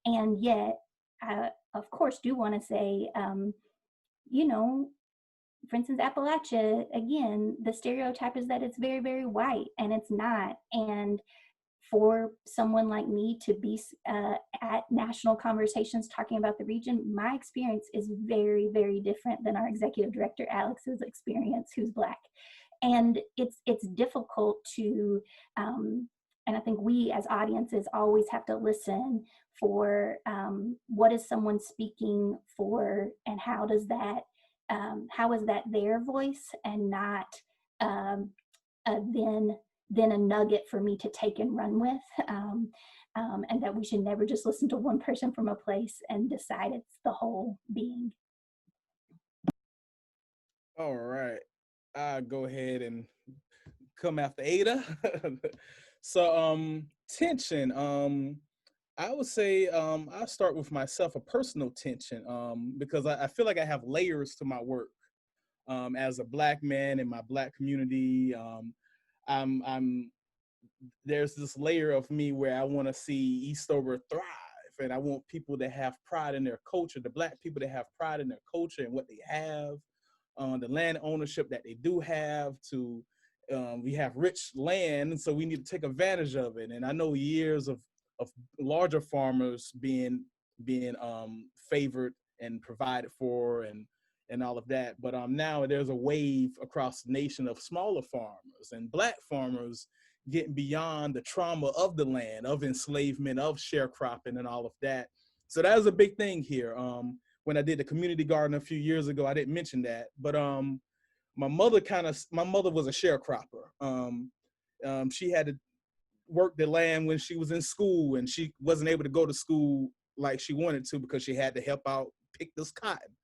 and yet I, of course, do want to say, you know, for instance, Appalachia, again, the stereotype is that it's very, very white, and it's not. And for someone like me to be at national conversations talking about the region, my experience is very, very different than our executive director, Alex's experience, who's Black. And it's difficult to, and I think we as audiences always have to listen for what is someone speaking for, and how does that, how is that their voice and not then a nugget for me to take and run with, and that we should never just listen to one person from a place and decide it's the whole being. All right, I'll go ahead and come after Ada. So tension, I would say I'll start with myself, a personal tension, because I feel like I have layers to my work. As a Black man in my Black community, there's this layer of me where I want to see Eastover thrive, and I want people to have pride in their culture, the Black people to have pride in their culture and what they have, the land ownership that they do have. To we have rich land, so we need to take advantage of it. And I know years of larger farmers being favored and provided for, and all of that. But now there's a wave across the nation of smaller farmers and Black farmers getting beyond the trauma of the land, of enslavement, of sharecropping, and all of that. So that was a big thing here. When I did the community garden a few years ago, I didn't mention that, but my mother was a sharecropper. She had to work the land when she was in school, and she wasn't able to go to school like she wanted to because she had to help out pick this cotton.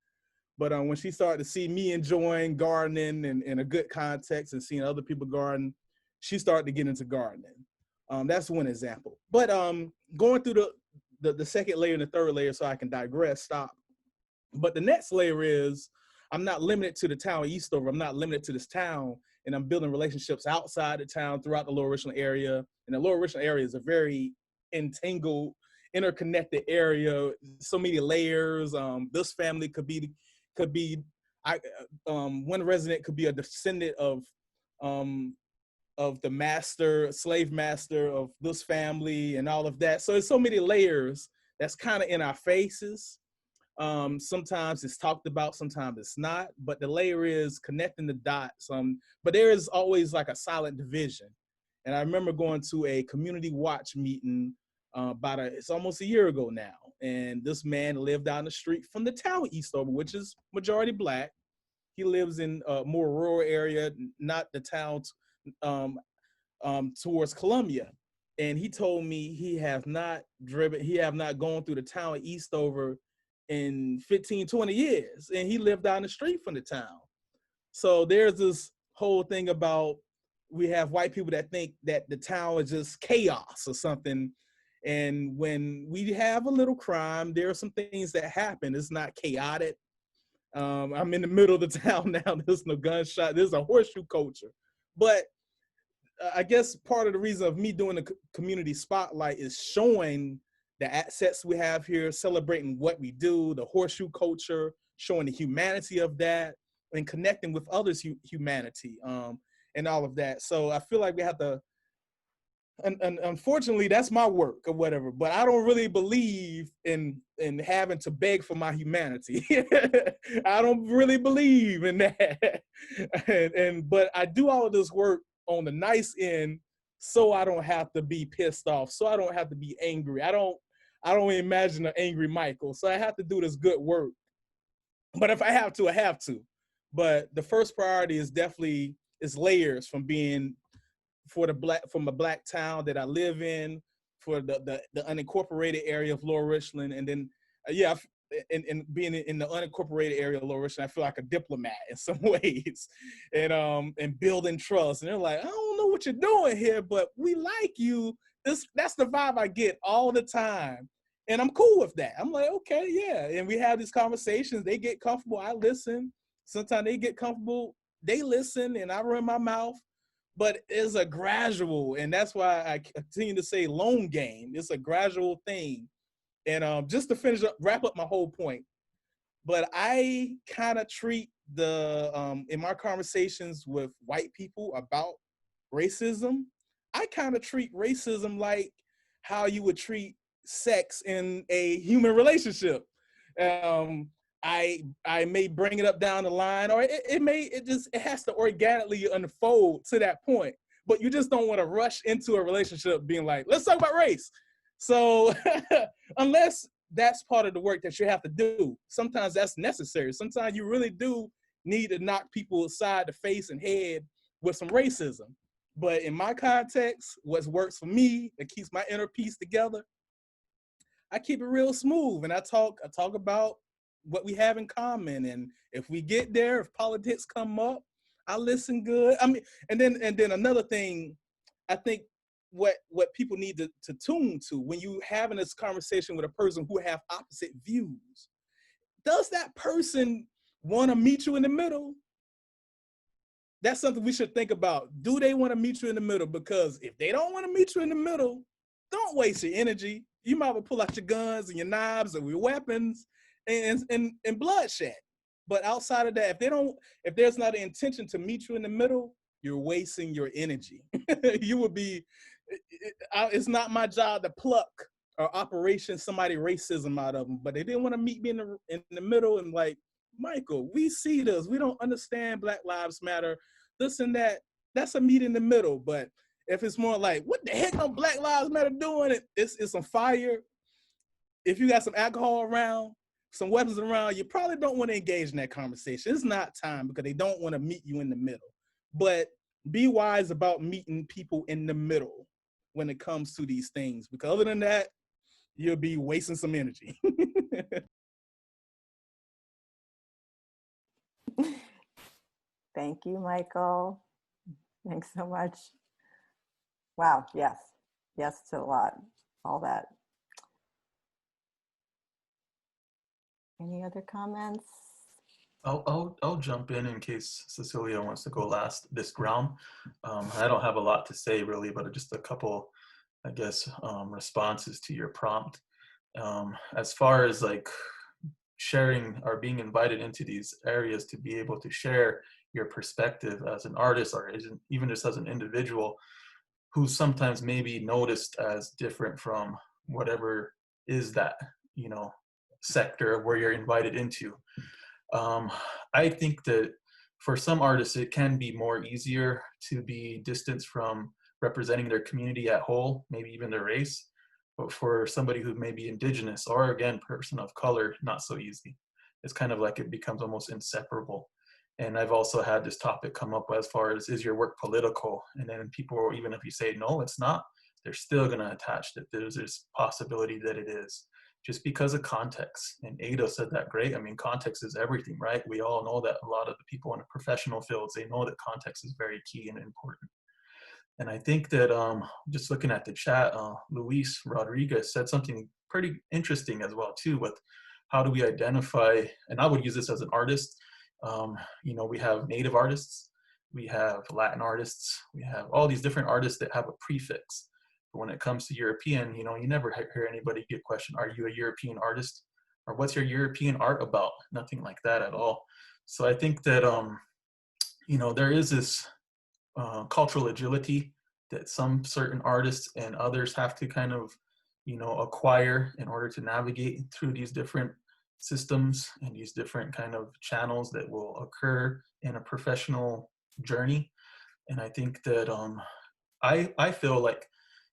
But when she started to see me enjoying gardening and in a good context and seeing other people garden, she started to get into gardening. That's one example. But going through the second layer and the third layer, so I can digress, stop. But the next layer is, I'm not limited to the town of Eastover. I'm not limited to this town, and I'm building relationships outside the town throughout the Lower Richland area. And the Lower Richland area is a very entangled, interconnected area. So many layers. This family could be one resident could be a descendant of the master, slave master of this family and all of that. So there's so many layers that's kind of in our faces. Sometimes it's talked about, sometimes it's not, but the layer is connecting the dots. But there is always like a silent division. And I remember going to a community watch meeting it's almost a year ago now. And this man lived down the street from the town Eastover, which is majority Black. He lives in a more rural area, not the town towards Columbia. And he told me he have not gone through the town of Eastover in 15, 20 years. And he lived down the street from the town. So there's this whole thing about, we have white people that think that the town is just chaos or something. And when we have a little crime, there are some things that happen. It's not chaotic. I'm in the middle of the town now. There's no gunshot. There's a horseshoe culture. But I guess part of the reason of me doing the community spotlight is showing the assets we have here, celebrating what we do, the horseshoe culture, showing the humanity of that, and connecting with others' humanity, and all of that. So I feel like we have to, and unfortunately, that's my work or whatever, but I don't really believe in having to beg for my humanity. I don't really believe in that. But I do all of this work on the nice end, so I don't have to be pissed off, so I don't have to be angry. I don't imagine an angry Michael, so I have to do this good work. But if I have to, I have to. But the first priority is definitely layers from being from a Black town that I live in, for the unincorporated area of Lower Richland, and then and being in the unincorporated area of Lower Richland, I feel like a diplomat in some ways, and building trust. And they're like, I don't know what you're doing here, but we like you. That's the vibe I get all the time, and I'm cool with that. I'm like, okay, yeah. And we have these conversations. They get comfortable, I listen. Sometimes they get comfortable, they listen, and I run my mouth. But it's a gradual, and that's why I continue to say long game. It's a gradual thing. And just to wrap up my whole point, but I kind of treat in my conversations with white people about racism, I kind of treat racism like how you would treat sex in a human relationship. I may bring it up down the line, or it has to organically unfold to that point. But you just don't want to rush into a relationship being like, let's talk about race. So unless that's part of the work that you have to do, sometimes that's necessary. Sometimes you really do need to knock people aside the face and head with some racism. But in my context, what works for me, that keeps my inner peace together, I keep it real smooth, and I talk about what we have in common. And if we get there, if politics come up, I listen good. I mean, and then another thing, I think what people need to tune to when you having this conversation with a person who have opposite views, does that person want to meet you in the middle? That's something we should think about. Do they want to meet you in the middle? Because if they don't want to meet you in the middle, don't waste your energy. You might as well pull out your guns and your knives and your weapons and bloodshed. But outside of that, if there's not an intention to meet you in the middle, you're wasting your energy. You would be, it's not my job to pluck or operation somebody racism out of them, but they didn't want to meet me in the middle and like, Michael, we see this, we don't understand Black Lives Matter, this and that, that's a meet in the middle. But if it's more like, what the heck are Black Lives Matter doing? It's some fire. If you got some alcohol around, some weapons around, you probably don't want to engage in that conversation. It's not time because they don't want to meet you in the middle. But be wise about meeting people in the middle when it comes to these things, because other than that, you'll be wasting some energy. Thank you, Michael. Thanks so much. Wow, yes. Yes to a lot, all that. Any other comments? I'll jump in case Cecilia wants to go last this round. I don't have a lot to say really, but just a couple, I guess, responses to your prompt. As far as like sharing or being invited into these areas to be able to share your perspective as an artist, or even just as an individual who's sometimes maybe noticed as different from whatever is that, you know, sector of where you're invited into. I think that for some artists, it can be more easier to be distanced from representing their community at whole, maybe even their race. But for somebody who may be indigenous or, again, person of color, not so easy. It's kind of like it becomes almost inseparable. And I've also had this topic come up as far as, is your work political? And then people, even if you say, no, it's not, they're still going to attach that there's this possibility that it is, just because of context. And Ada said that great. I mean, context is everything, right? We all know that a lot of the people in the professional fields, they know that context is very key and important. And I think that just looking at the chat, Luis Rodriguez said something pretty interesting as well too, with how do we identify, and I would use this as an artist, you know, we have Native artists, we have Latin artists, we have all these different artists that have a prefix. But when it comes to European, you know, you never hear anybody get questioned, are you a European artist? Or what's your European art about? Nothing like that at all. So I think that, you know, there is this cultural agility that some certain artists and others have to kind of, you know, acquire in order to navigate through these different systems and these different kind of channels that will occur in a professional journey. And I think that I feel like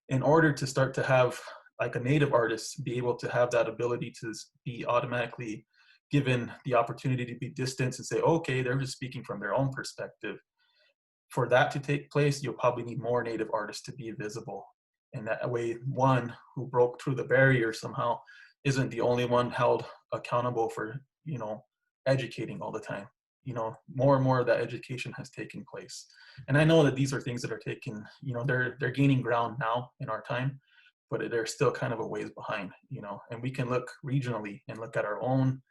in order to start to have like a Native artist be able to have that ability to be automatically given the opportunity to be distanced and say, okay, they're just speaking from their own perspective. For that to take place, you'll probably need more Native artists to be visible. And that way, one who broke through the barrier somehow isn't the only one held accountable for, you know, educating all the time. You know, more and more of that education has taken place. And I know that these are things that are taking, you know, they're gaining ground now in our time, but they're still kind of a ways behind, you know, and we can look regionally and look at our own,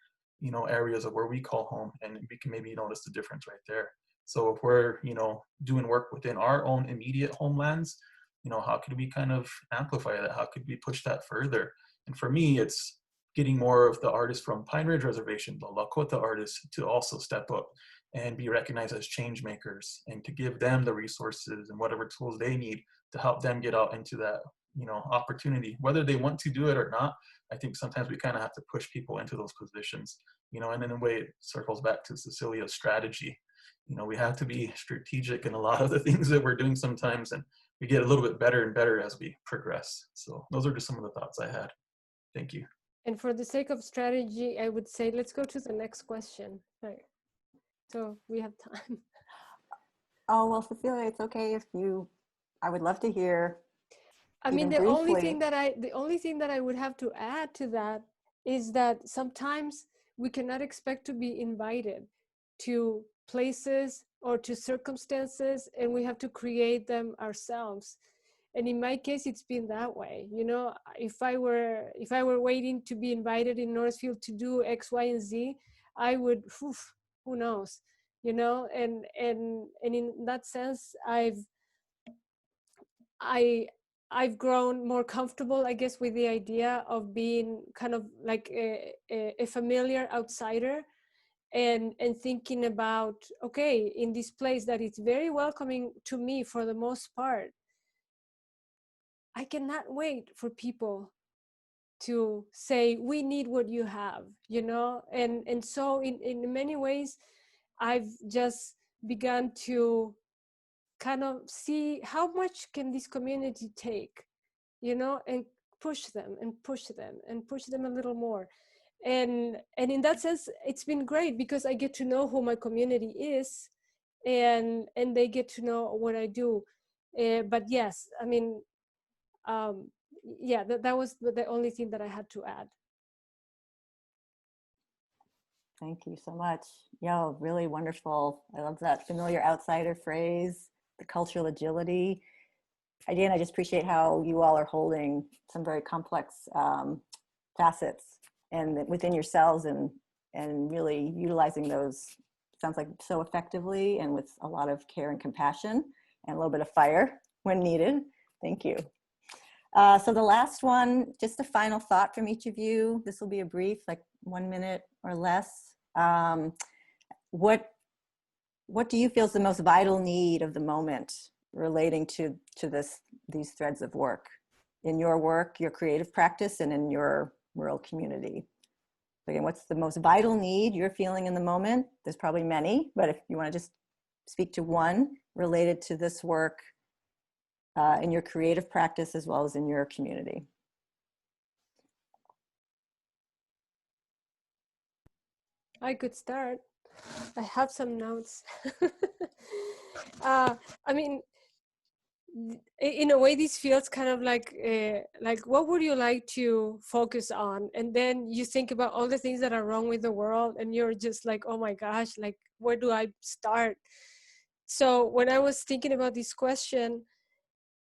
you know, areas of where we call home, and we can maybe notice the difference right there. So if we're, you know, doing work within our own immediate homelands, you know, how could we kind of amplify that? How could we push that further? And for me, it's getting more of the artists from Pine Ridge Reservation, the Lakota artists, to also step up and be recognized as change makers, and to give them the resources and whatever tools they need to help them get out into that, you know, opportunity, whether they want to do it or not. I think sometimes we kind of have to push people into those positions, you know, and in a way it circles back to Cecilia's strategy. You know, we have to be strategic in a lot of the things that we're doing sometimes, and we get a little bit better and better as we progress. So those are just some of the thoughts I had. Thank you. And for the sake of strategy, I would say, let's go to the next question. Right. So we have time. Oh, well, Cecilia, it's okay if you, I would love to hear. I mean, the only thing that I would have to add to that is that sometimes we cannot expect to be invited to places or to circumstances, and we have to create them ourselves. And in my case, it's been that way. You know, if I were waiting to be invited in Northfield to do X, Y, and Z, I would, who knows, you know. And in that sense, I've grown more comfortable, I guess, with the idea of being kind of like a familiar outsider, and thinking about, okay, in this place that is very welcoming to me for the most part, I cannot wait for people to say, we need what you have, you know? And so in many ways, I've just begun to kind of see how much can this community take, you know, and push them and push them and push them a little more. And in that sense, it's been great because I get to know who my community is, and they get to know what I do. But yes, I mean, yeah, that was the only thing that I had to add. Thank you so much. Yeah, really wonderful. I love that familiar outsider phrase, the cultural agility. Again, I just appreciate how you all are holding some very complex facets and within yourselves, and really utilizing those, sounds like, so effectively and with a lot of care and compassion and a little bit of fire when needed. Thank you. So the last one, just a final thought from each of you. This will be a brief, like 1 minute or less. What what do you feel is the most vital need of the moment relating to these threads of work in your work, your creative practice, and in your rural community? Again, what's the most vital need you're feeling in the moment? There's probably many, but if you want to just speak to one related to this work in your creative practice as well as in your community. I could start. I have some notes. I mean, in a way, this feels kind of like what would you like to focus on? And then you think about all the things that are wrong with the world, and you're just like, oh my gosh, like where do I start? So when I was thinking about this question,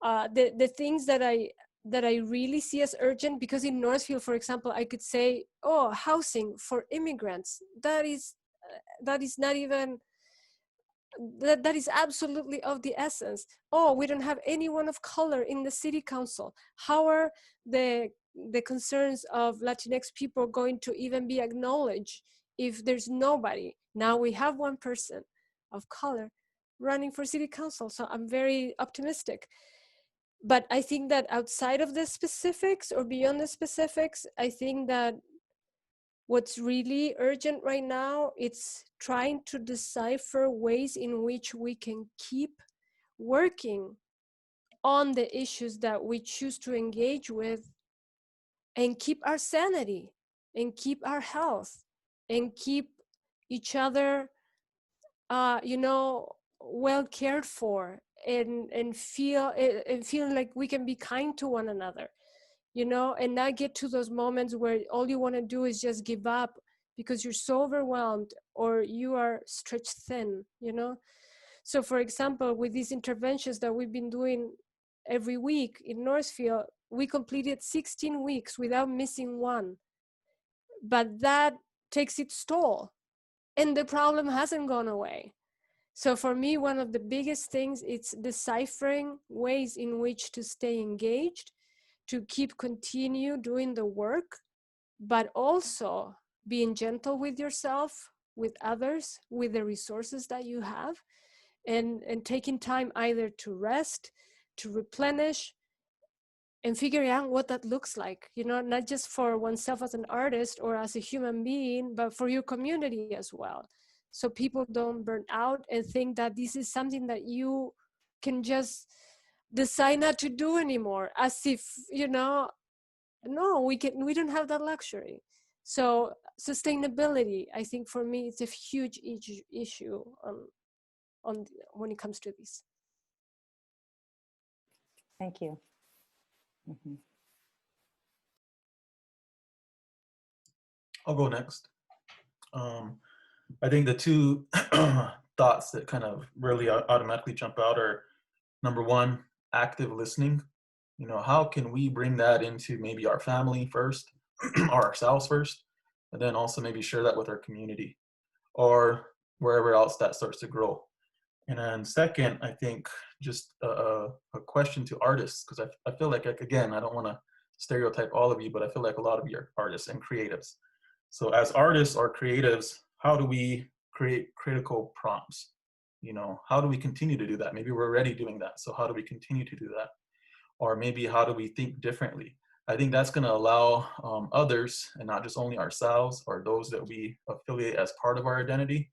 the things that I really see as urgent, because in Northfield, for example, I could say, oh, housing for immigrants. That is not even, that is absolutely of the essence. Oh, we don't have anyone of color in the city council. How are the concerns of Latinx people going to even be acknowledged if there's nobody? Now we have one person of color running for city council, so I'm very optimistic. But I think that outside of the specifics or beyond the specifics, I think that what's really urgent right now, it's trying to decipher ways in which we can keep working on the issues that we choose to engage with and keep our sanity and keep our health and keep each other, well cared for, and feel like we can be kind to one another, and not get to those moments where all you want to do is just give up because you're so overwhelmed or you are stretched thin, So for example, with these interventions that we've been doing every week in Northfield, we completed 16 weeks without missing one. But that takes its toll, and the problem hasn't gone away. So for me, one of the biggest things is deciphering ways in which to stay engaged, to continue doing the work, but also being gentle with yourself, with others, with the resources that you have, and taking time either to rest, to replenish, and figuring out what that looks like, not just for oneself as an artist or as a human being, but for your community as well. So people don't burn out and think that this is something that you can just decide not to do anymore, as if, no, we don't have that luxury. So sustainability, I think for me, it's a huge issue on when it comes to this. Thank you. Mm-hmm. I'll go next. I think the two thoughts that kind of really automatically jump out are, number one, active listening. How can we bring that into maybe our family first, or ourselves first, and then also maybe share that with our community or wherever else that starts to grow. And then second, I think just a question to artists, because I feel like, again, I don't want to stereotype all of you, but I feel like a lot of you are artists and creatives. So as artists or creatives, how do we create critical prompts? How do we continue to do that? Maybe we're already doing that. So how do we continue to do that? Or maybe how do we think differently? I think that's going to allow others, and not just only ourselves or those that we affiliate as part of our identity,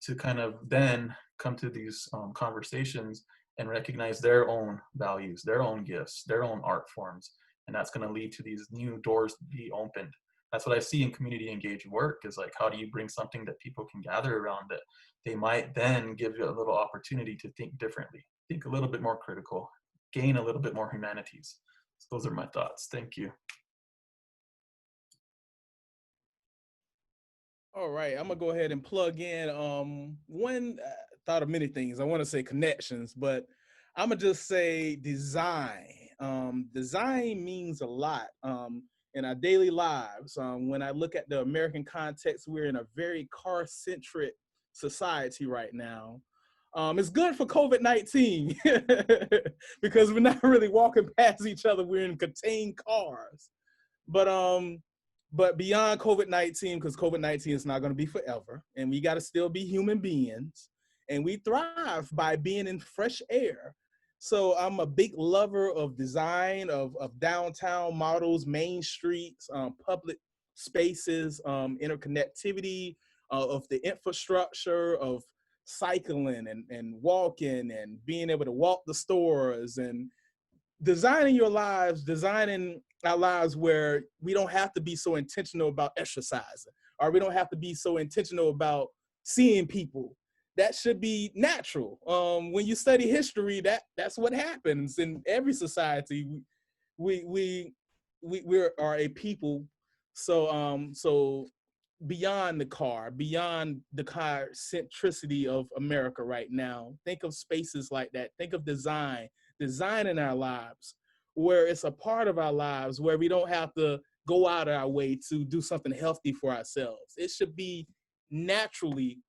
to kind of then come to these conversations and recognize their own values, their own gifts, their own art forms. And that's going to lead to these new doors to be opened. That's what I see in community engaged work, is like, how do you bring something that people can gather around that they might then give you a little opportunity to think differently, think a little bit more critical, gain a little bit more humanities. So those are my thoughts. Thank you. All right, I'm gonna go ahead and plug in one thought of many things. I want to say connections, but I'm gonna just say design. Design means a lot in our daily lives. When I look at the American context, we're in a very car-centric society right now. It's good for COVID-19 because we're not really walking past each other. We're in contained cars. But beyond COVID-19, because COVID-19 is not going to be forever, and we got to still be human beings. and we thrive by being in fresh air. So I'm a big lover of design, of downtown models, main streets, public spaces, interconnectivity, of the infrastructure, of cycling and walking and being able to walk the stores, and designing our lives where we don't have to be so intentional about exercising, or we don't have to be so intentional about seeing people. That should be natural. When you study history, that's what happens in every society. We are a people. So beyond the car, beyond the car centricity of America right now, think of spaces like that. Think of design in our lives, where it's a part of our lives, where we don't have to go out of our way to do something healthy for ourselves. It should be naturally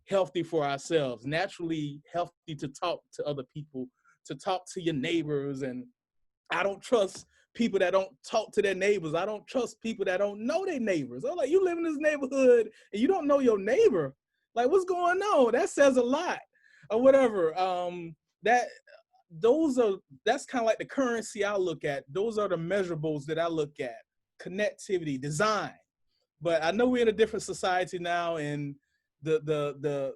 healthy for ourselves, naturally healthy to talk to other people, to talk to your neighbors. And I don't trust people that don't talk to their neighbors. I don't trust people that don't know their neighbors. I'm like, you live in this neighborhood and you don't know your neighbor. Like, what's going on? That says a lot, or whatever. That's kind of like the currency I look at. Those are the measurables that I look at: connectivity, design. But I know we're in a different society now, and the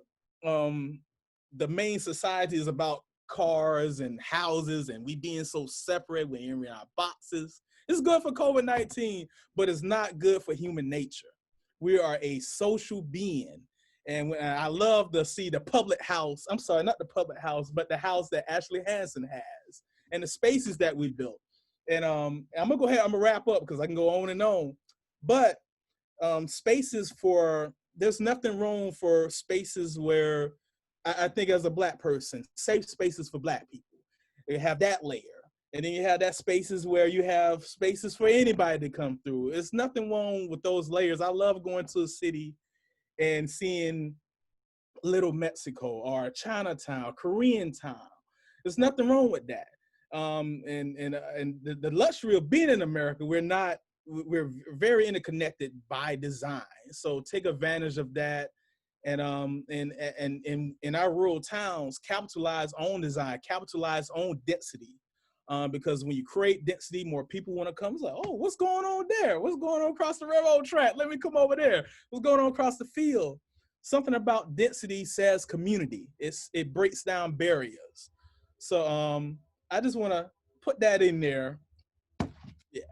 main society is about cars and houses, and we being so separate. We're in our boxes. It's good for COVID-19, but it's not good for human nature. We are a social being. And I love to see the public house. I'm sorry, not the public house, but the house that Ashley Hanson has, and the spaces that we built. And I'm gonna go ahead, I'm gonna wrap up because I can go on and on. But spaces there's nothing wrong for spaces where I think, as a Black person, safe spaces for Black people. You have that layer. And then you have that spaces where you have spaces for anybody to come through. There's nothing wrong with those layers. I love going to a city and seeing Little Mexico or Chinatown, Korean town. There's nothing wrong with that. And the luxury of being in America, we're very interconnected by design. So take advantage of that. And in our rural towns, capitalize on design, capitalize on density. Because when you create density, more people want to come. It's like, oh, what's going on there? What's going on across the railroad track? Let me come over there. What's going on across the field? Something about density says community. It breaks down barriers. So I just want to put that in there. Yeah.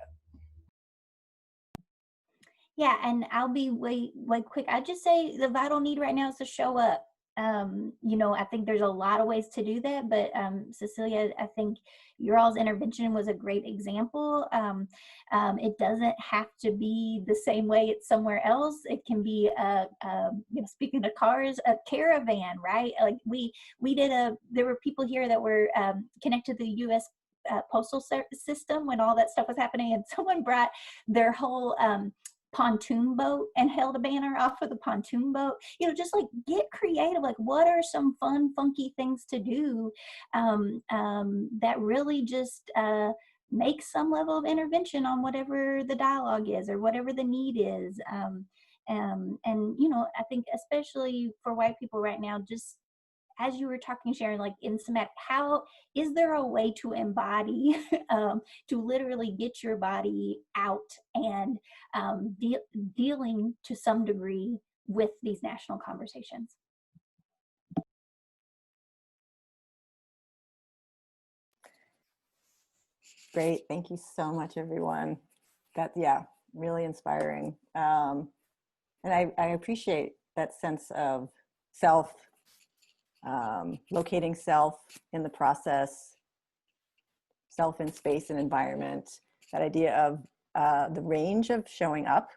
Yeah, and I'll be way quick. I just say the vital need right now is to show up. I think there's a lot of ways to do that, but Cecilia, I think your all's intervention was a great example. It doesn't have to be the same way it's somewhere else. It can be speaking of cars, a caravan, right? Like there were people here that were connected to the U.S. Postal system when all that stuff was happening, and someone brought their whole pontoon boat and held a banner off of the pontoon boat. Just like get creative. Like, what are some fun, funky things to do that really just make some level of intervention on whatever the dialogue is or whatever the need is. I think especially for white people right now, just as you were talking, Sharon, like in somatic, how is there a way to embody, to literally get your body out and dealing to some degree with these national conversations? Great, thank you so much, everyone. Yeah, really inspiring. And I appreciate that sense of self, locating self in the process, self in space and environment, that idea of the range of showing up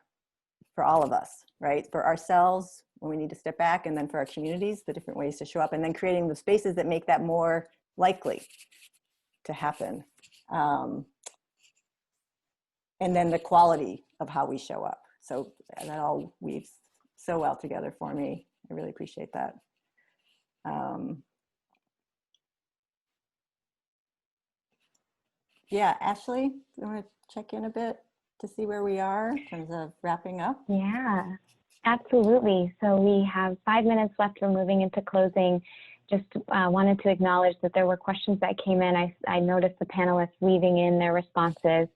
for all of us, right? For ourselves, when we need to step back, and then for our communities, the different ways to show up, and then creating the spaces that make that more likely to happen. And then the quality of how we show up. So that all weaves so well together for me. I really appreciate that. Yeah, Ashley, you want to check in a bit to see where we are in terms of wrapping up? Yeah, absolutely. So we have 5 minutes left. We're moving into closing. just wanted to acknowledge that there were questions that came in. I noticed the panelists weaving in their responses.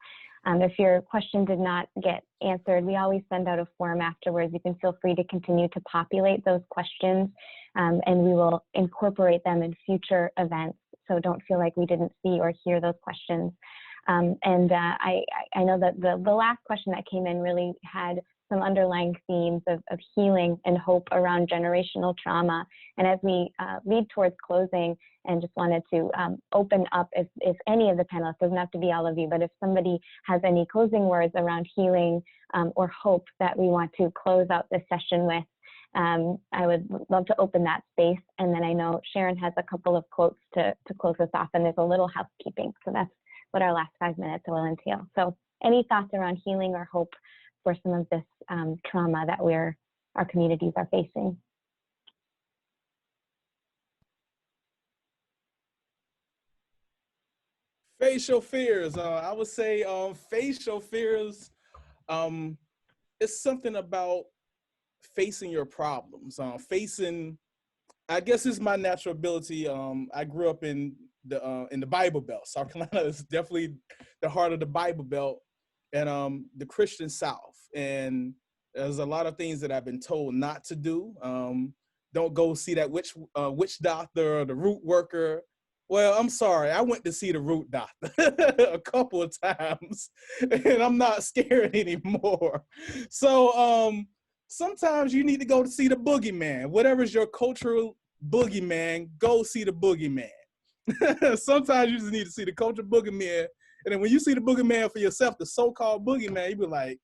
If your question did not get answered, we always send out a form afterwards. You can feel free to continue to populate those questions, and we will incorporate them in future events. So don't feel like we didn't see or hear those questions. I know that the last question that came in really had some underlying themes of healing and hope around generational trauma. And as we lead towards closing, and just wanted to open up if any of the panelists, doesn't have to be all of you, but if somebody has any closing words around healing or hope that we want to close out this session with, I would love to open that space. And then I know Sharon has a couple of quotes to close us off, and there's a little housekeeping. So that's what our last 5 minutes will entail. So any thoughts around healing or hope for some of this trauma that our communities are facing? Facial fears. I would say facial fears. It's something about facing your problems. I guess it's my natural ability. I grew up in the Bible Belt. South Carolina is definitely the heart of the Bible Belt, and the Christian South. And there's a lot of things that I've been told not to do. Don't go see that witch doctor or the root worker. Well, I'm sorry, I went to see the root doctor a couple of times, and I'm not scared anymore. So sometimes you need to go to see the boogeyman. Whatever's your cultural boogeyman, go see the boogeyman. Sometimes you just need to see the cultural boogeyman, and then when you see the boogeyman for yourself, the so-called boogeyman, you be like,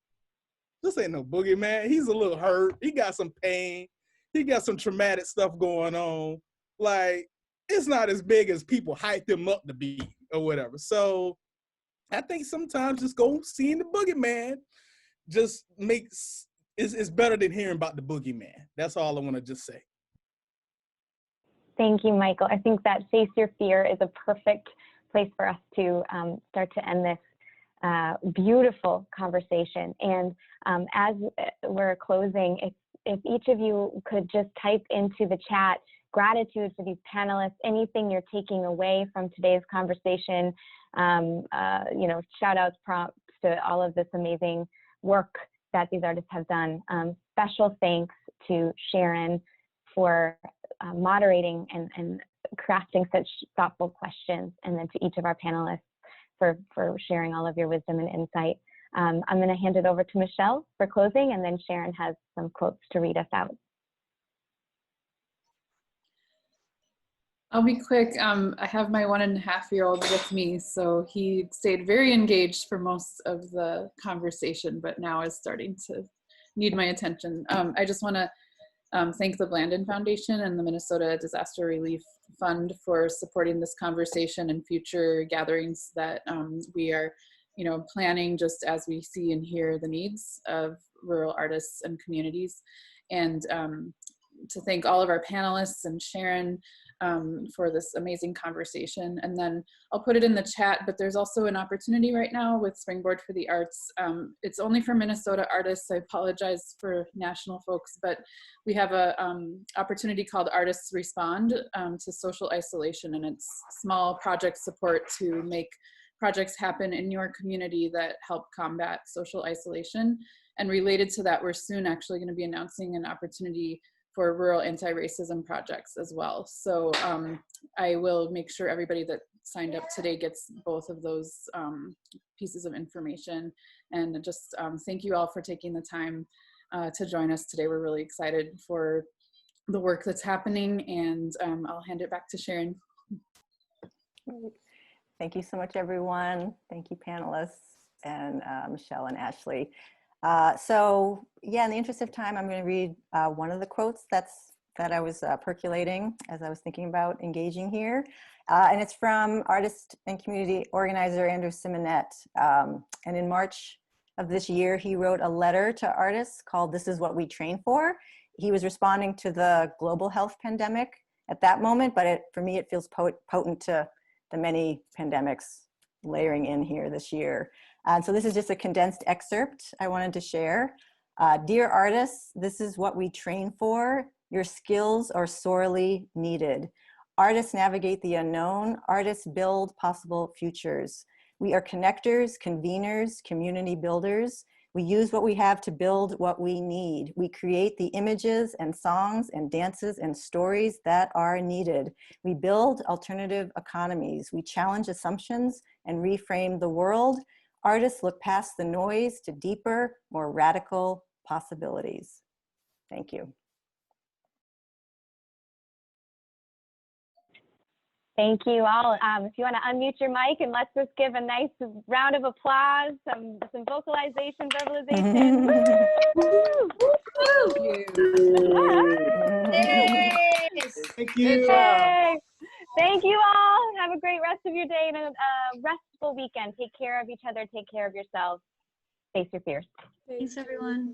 this ain't no boogeyman. He's a little hurt. He got some pain. He got some traumatic stuff going on. Like, it's not as big as people hype him up to be or whatever. So I think sometimes just go seeing the boogeyman just is better than hearing about the boogeyman. That's all I want to just say. Thank you, Michael. I think that face your fear is a perfect place for us to start to end this beautiful conversation. And as we're closing, if each of you could just type into the chat gratitude for these panelists, anything you're taking away from today's conversation, shout outs, prompts to all of this amazing work that these artists have done. Special thanks to Sharon for moderating and crafting such thoughtful questions, and then to each of our panelists for sharing all of your wisdom and insight. I'm going to hand it over to Michelle for closing, and then Sharon has some quotes to read us out. I'll be quick. I have my 1.5-year-old with me, so he stayed very engaged for most of the conversation, but now is starting to need my attention. I just want to thank the Blandin Foundation and the Minnesota Disaster Relief Fund for supporting this conversation and future gatherings that we are, planning just as we see and hear the needs of rural artists and communities. And to thank all of our panelists and Sharon for this amazing conversation. And then I'll put it in the chat, but there's also an opportunity right now with Springboard for the Arts. It's only for Minnesota artists. I apologize for national folks, but we have a opportunity called Artists Respond to Social Isolation, and it's small project support to make projects happen in your community that help combat social isolation. And related to that, we're soon actually going to be announcing an opportunity for rural anti-racism projects as well. So I will make sure everybody that signed up today gets both of those pieces of information. And just thank you all for taking the time to join us today. We're really excited for the work that's happening, and I'll hand it back to Sharon. Thank you so much, everyone. Thank you, panelists, and Michelle and Ashley. So yeah, in the interest of time, I'm going to read one of the quotes that I was percolating as I was thinking about engaging here. And it's from artist and community organizer Andrew Simonette. And in March of this year, he wrote a letter to artists called "This Is What We Train For." He was responding to the global health pandemic at that moment, but for me, it feels potent to the many pandemics layering in here this year. And so this is just a condensed excerpt I wanted to share. Dear artists, this is what we train for. Your skills are sorely needed. Artists navigate the unknown. Artists build possible futures. We are connectors, conveners, community builders. We use what we have to build what we need. We create the images and songs and dances and stories that are needed. We build alternative economies. We challenge assumptions and reframe the world. Artists look past the noise to deeper, more radical possibilities. Thank you. Thank you all. If you want to unmute your mic and let's just give a nice round of applause, some vocalization, verbalization. Woo! Thank you. Hey. Thank you all. Have a great rest of your day and a restful weekend. Take care of each other. Take care of yourselves. Face your fears. Thanks, everyone.